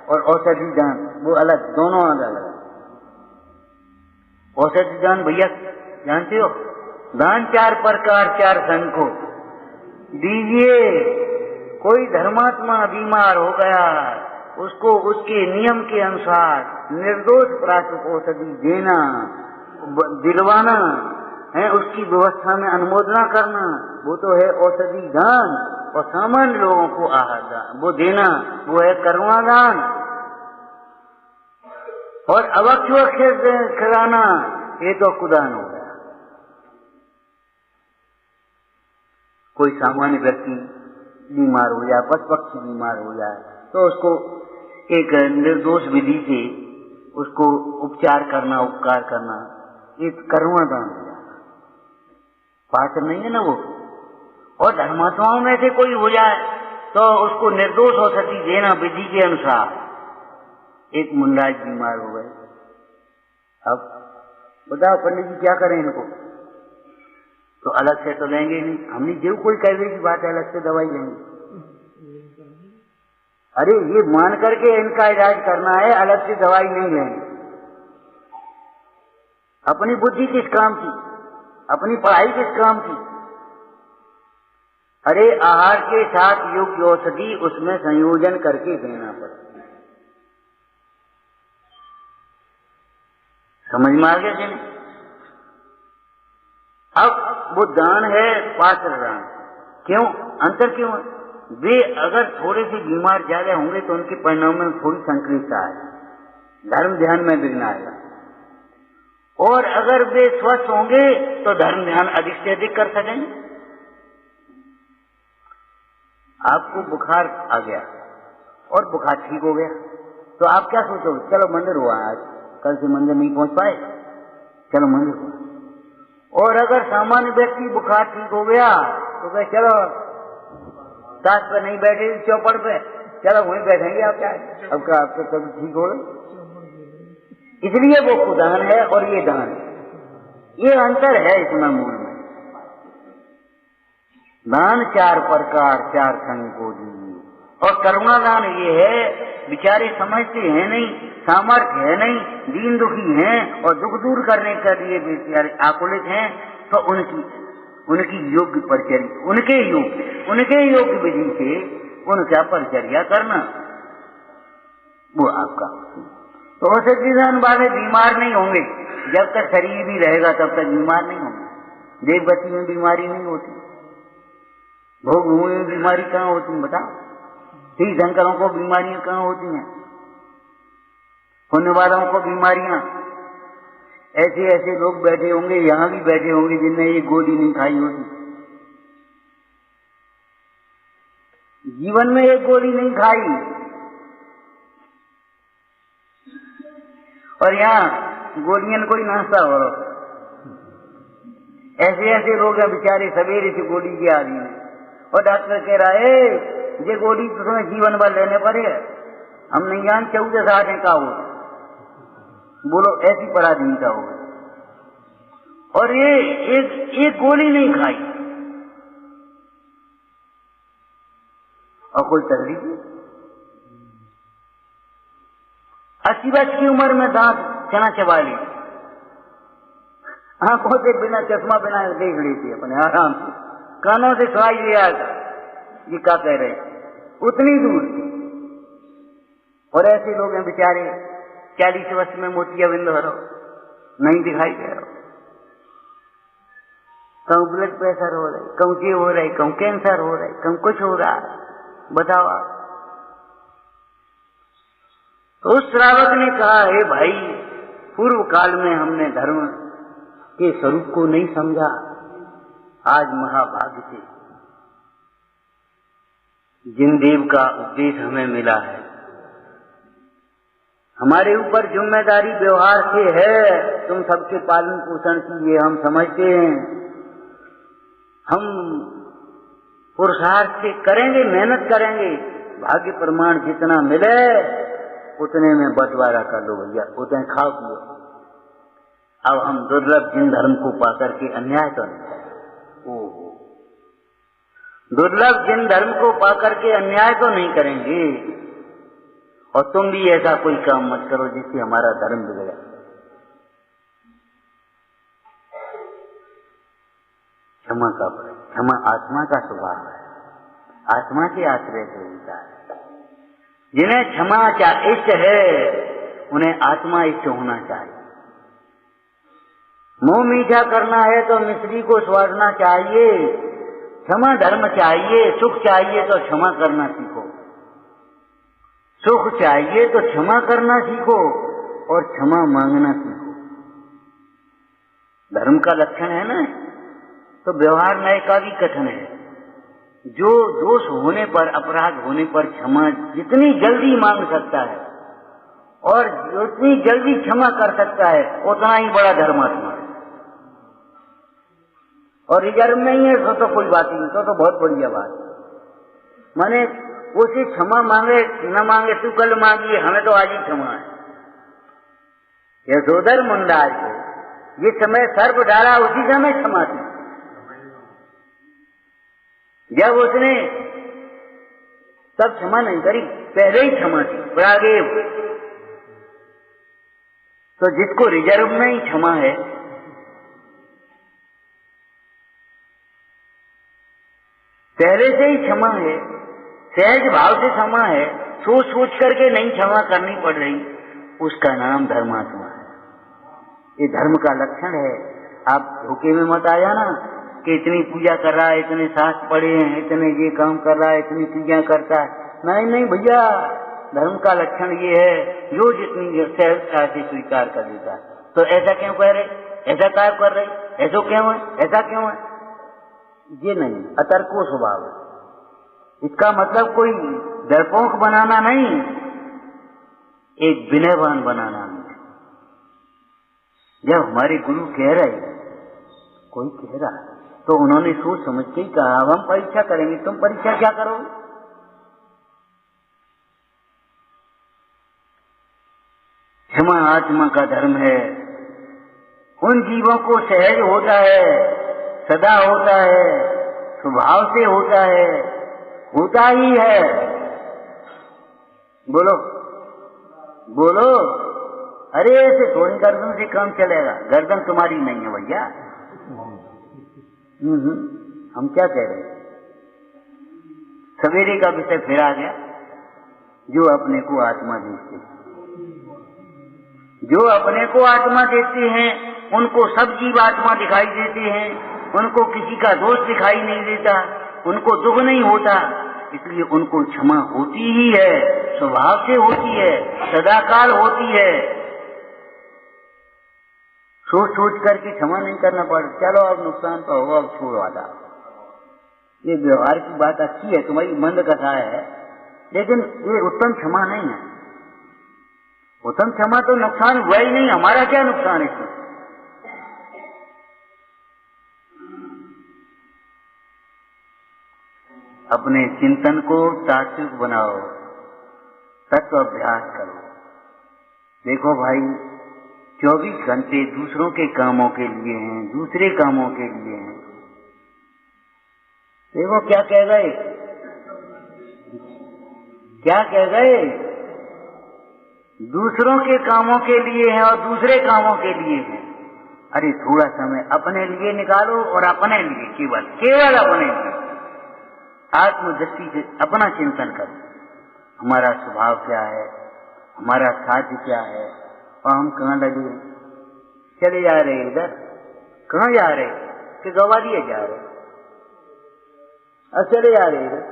और औषधि दान वो अलग, दोनों अलग है। औषधि दान भैया जानते हो, दान 4 प्रकार 4 संघ को दीजिए। कोई धर्मात्मा बीमार हो गया, उसको उसके नियम के अनुसार निर्दोष प्राकृत औषधि देना, दिलवाना है, उसकी व्यवस्था में अनुमोदना करना, वो तो है औषधि दान। और सामान्य लोगों को आहार दान वो देना, वो है करुणा दान। और अवक्ष खिलाना, ये तो कुदान हो गया। कोई सामान्य व्यक्ति बीमार हो जाए, पशु पक्षी बीमार हो जाए, तो उसको एक निर्दोष विधि से उसको उपचार करना, उपकार करना, ये करुणा दान हो जाता। पात्र नहीं है ना वो। और धर्मात्माओं में से कोई हो जाए तो उसको निर्दोष औषधि देना विधि के अनुसार। एक मुंडाज बीमार हो गए, अब बताओ पंडित जी क्या करें इनको? तो अलग से तो लेंगे नहीं, हमने जो कोई कहने की बात है अलग से दवाई लेंगे। अरे ये मान करके इनका इलाज करना है, अलग से दवाई नहीं लेंगे। अपनी बुद्धि किस काम की, अपनी पढ़ाई किस काम की? अरे आहार के साथ योग्य औषधि उसमें संयोजन करके देना पड़ता है। समझ में आ गया कि नहीं? अब वो दान है पात्र दान। क्यों अंतर क्यों है? वे अगर थोड़े से बीमार ज्यादा होंगे तो उनके परिणाम में थोड़ी संक्रियता है, धर्म ध्यान में विघ्न आएगा। और अगर वे स्वस्थ होंगे तो धर्म ध्यान अधिक से अधिक कर सकेंगे। आपको बुखार आ गया और बुखार ठीक हो गया, तो आप क्या सोचोगे? चलो मंदिर हुआ आज, कल से मंदिर नहीं पहुंच पाए, चलो मंदिर हुआ। और अगर सामान्य व्यक्ति बुखार ठीक हो गया तो कहे चलो सास पे नहीं बैठे चौपड़ पे, चलो वहीं बैठेंगे आप क्या, अब क्या आपको कभी ठीक हो गए। इसलिए वो कुदान है और ये दान है, ये अंतर है इसमें मूल में। दान 4 प्रकार 4 संघ को दीजिए। और करुणा दान ये है, बेचारे समझते हैं नहीं, सामर्थ्य है नहीं, दीन दुखी हैं और दुख दूर करने के लिए बेचारे आकुलित हैं, तो उनकी योग्य परिचर्या, उनके योग्य विधि से उनका परिचर्या करना, वो आपका। तो औषधि दान वाले बीमार नहीं होंगे, जब तक शरीर भी रहेगा तब तक बीमार नहीं होंगे। देवगति में बीमारी नहीं होती, भोग भूमि में बीमारी कहाँ होती है बताओ? तीर्थंकरों को बीमारियां कहाँ होती हैं? होने वालों को बीमारियां। ऐसे ऐसे लोग बैठे होंगे, यहाँ भी बैठे होंगे जिनने ये गोली नहीं खाई होगी, जीवन में एक गोली नहीं खाई, और यहाँ गोलियां कोई नाश्ता हो। ऐसे ऐसे लोग हैं बेचारे सवेरे से गोली के आदि हैं, और डॉक्टर कह रहा है ये गोली तो तुम्हें जीवन भर लेने पड़े, हम नहीं जान 14 साल का हो, बोलो ऐसी पराधीनता हो गई। और ये एक गोली नहीं खाई और कोई तकलीफ नहीं। 80 वर्ष की उम्र में दांत चना चबा ली, आंखों से बिना चश्मा बिना देख लेती अपने आराम से, कानों से सुनाई दिया ये क्या कह रहे, उतनी दूर। और ऐसे लोग हैं बेचारे 40 वर्ष में मोतियाबिंद हो रहा, नहीं दिखाई दे रहा, कहूँ ब्लड प्रेशर हो रहा है, कहूँ ये हो रहा है, कहूँ कैंसर हो रहा है, कहूँ कुछ हो रहा है, बताओ आप। तो उस श्रावक ने कहा, हे भाई, पूर्व काल में हमने धर्म के स्वरूप को नहीं समझा, आज महाभाग्य से जिन देव का उपदेश हमें मिला है, हमारे ऊपर जिम्मेदारी व्यवहार से है, तुम सबके पालन पोषण की, ये हम समझते हैं, हम पुरुषार्थ से करेंगे, मेहनत करेंगे, भाग्य प्रमाण जितना मिले उतने में बंटवारा कर लो भैया, उतने खाओ पियो। अब हम दुर्लभ जिन धर्म को पाकर के अन्याय तो नहीं करेंगे। ओहो, दुर्लभ जिन धर्म को पाकर के अन्याय तो नहीं करेंगे। और तुम भी ऐसा कोई काम मत करो जिससे हमारा धर्म बिगड़े। क्षमा का फल, क्षमा आत्मा का स्वभाव है, आत्मा के आश्रय से होता है। जिन्हें क्षमा इष्ट है उन्हें आत्मा इष्ट होना चाहिए। मुंह मीठा करना है तो मिश्री को स्वादना चाहिए। क्षमा धर्म चाहिए, सुख चाहिए तो क्षमा करना सीखो। सुख चाहिए तो क्षमा करना सीखो और क्षमा मांगना सीखो। धर्म का लक्षण है ना। तो व्यवहार नए का भी कथन है, जो दोष होने पर, अपराध होने पर क्षमा जितनी जल्दी मांग सकता है और जितनी जल्दी क्षमा कर सकता है उतना ही बड़ा धर्मात्मा है। और रिजर्व नहीं है तो कोई बात ही नहीं, तो बहुत बढ़िया बात। माने उसे क्षमा मांगे न मांगे, तू कल मांगिए, हमें तो आज ही क्षमा है। यशोधर मुंडाल को जिस समय सर्प डाला उसी समय क्षमा थी। जब उसने तब क्षमा नहीं करी, पहले ही क्षमा थी, प्रागेव। तो जिसको रिजर्व में ही क्षमा है, पहले से ही क्षमा है, सहज भाव से क्षमा है, सोच सोच करके नहीं क्षमा करनी पड़ रही, उसका नाम धर्मात्मा है। ये धर्म का लक्षण है। आप धोखे में मत आया ना कि इतनी पूजा कर रहा है, इतने शास्त्र पढ़े हैं, इतने ये काम कर रहा है, इतनी पूजा करता है। नहीं नहीं भैया, धर्म का लक्षण ये है जो जितनी सहजता से स्वीकार कर देता है। तो ऐसा क्यों कह रहे, ऐसा क्या कर रहे, ऐसा क्यों है, ऐसा क्यों है, ये नहीं, अतर्को स्वभाव है। इसका मतलब कोई डरपोक बनाना नहीं, एक विनयवान बनाना नहीं। जब हमारे गुरु कह रहे, कोई कह रहा, तो उन्होंने सोच समझ के ही कहा अब हम परीक्षा करेंगे। तुम परीक्षा क्या करोगे? क्षमा आत्मा का धर्म है। उन जीवों को सहज होता है, सदा होता है, स्वभाव से होता है, होता ही है। बोलो बोलो, अरे ऐसे थोड़ी गर्दन से काम चलेगा, गर्दन तुम्हारी नहीं है भैया। हम क्या कह रहे हैं? सवेरे का विषय फिर आ गया। जो अपने को आत्मा देखते हैं, जो अपने को आत्मा देखते हैं उनको सब जीव आत्मा दिखाई देते हैं, उनको किसी का दोष दिखाई नहीं देता, उनको दुख नहीं होता, इसलिए उनको क्षमा होती ही है, स्वभाव से होती है, सदाकाल होती है। सोच सोच करके क्षमा नहीं करना पड़ता, चलो अब नुकसान तो होगा, अब छोड़ो आधा। ये व्यवहार की बात अच्छी है, तुम्हारी मंद कथा है, लेकिन ये उत्तम क्षमा नहीं है। उत्तम क्षमा तो नुकसान हुआ ही नहीं, हमारा क्या नुकसान है इसमें? अपने चिंतन को तात्विक बनाओ, तत्व अभ्यास करो। देखो भाई, 24 घंटे दूसरों के कामों के लिए हैं, दूसरे कामों के लिए हैं। देखो क्या कह गए, क्या कह गए, दूसरों के कामों के लिए हैं और दूसरे कामों के लिए हैं। अरे थोड़ा समय अपने लिए निकालो, और अपने लिए केवल केवल अपने लिए आत्मदृष्टि से अपना चिंतन करो। हमारा स्वभाव क्या है, हमारा साध्य क्या है, और हम कहाँ लगे, चले जा रहे इधर, कहाँ जा रहे कि गवालियर जा रहे, अब चले जा रहे इधर,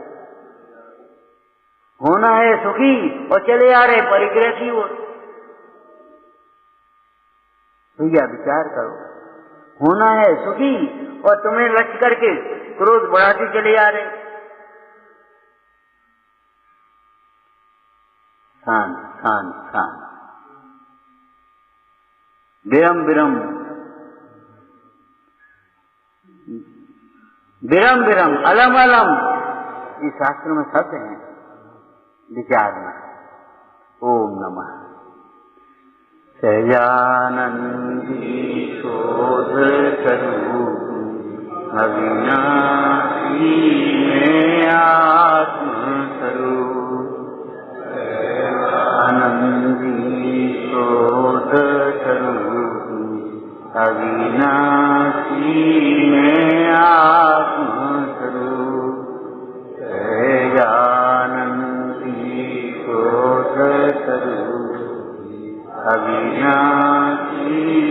होना है सुखी और चले आ रहे परिग्रह की ओर। भैया विचार करो, होना है सुखी और तुम्हें लक्ष्य करके क्रोध बढ़ाते चले आ रहे। शांत शांत शांत, विरम विरम, विरम विरम, अलम अलम, ये शास्त्र में शब्द हैं। विचारना। ओम नमः। सहजानंदी शोध स्वरूप अविनाशी में आत्मस्वरूप, आनंदी शोध स्वरूप अविनाशी में आत्मस्वरूप, सहजानंदी शोध स्वरूप अविनाशी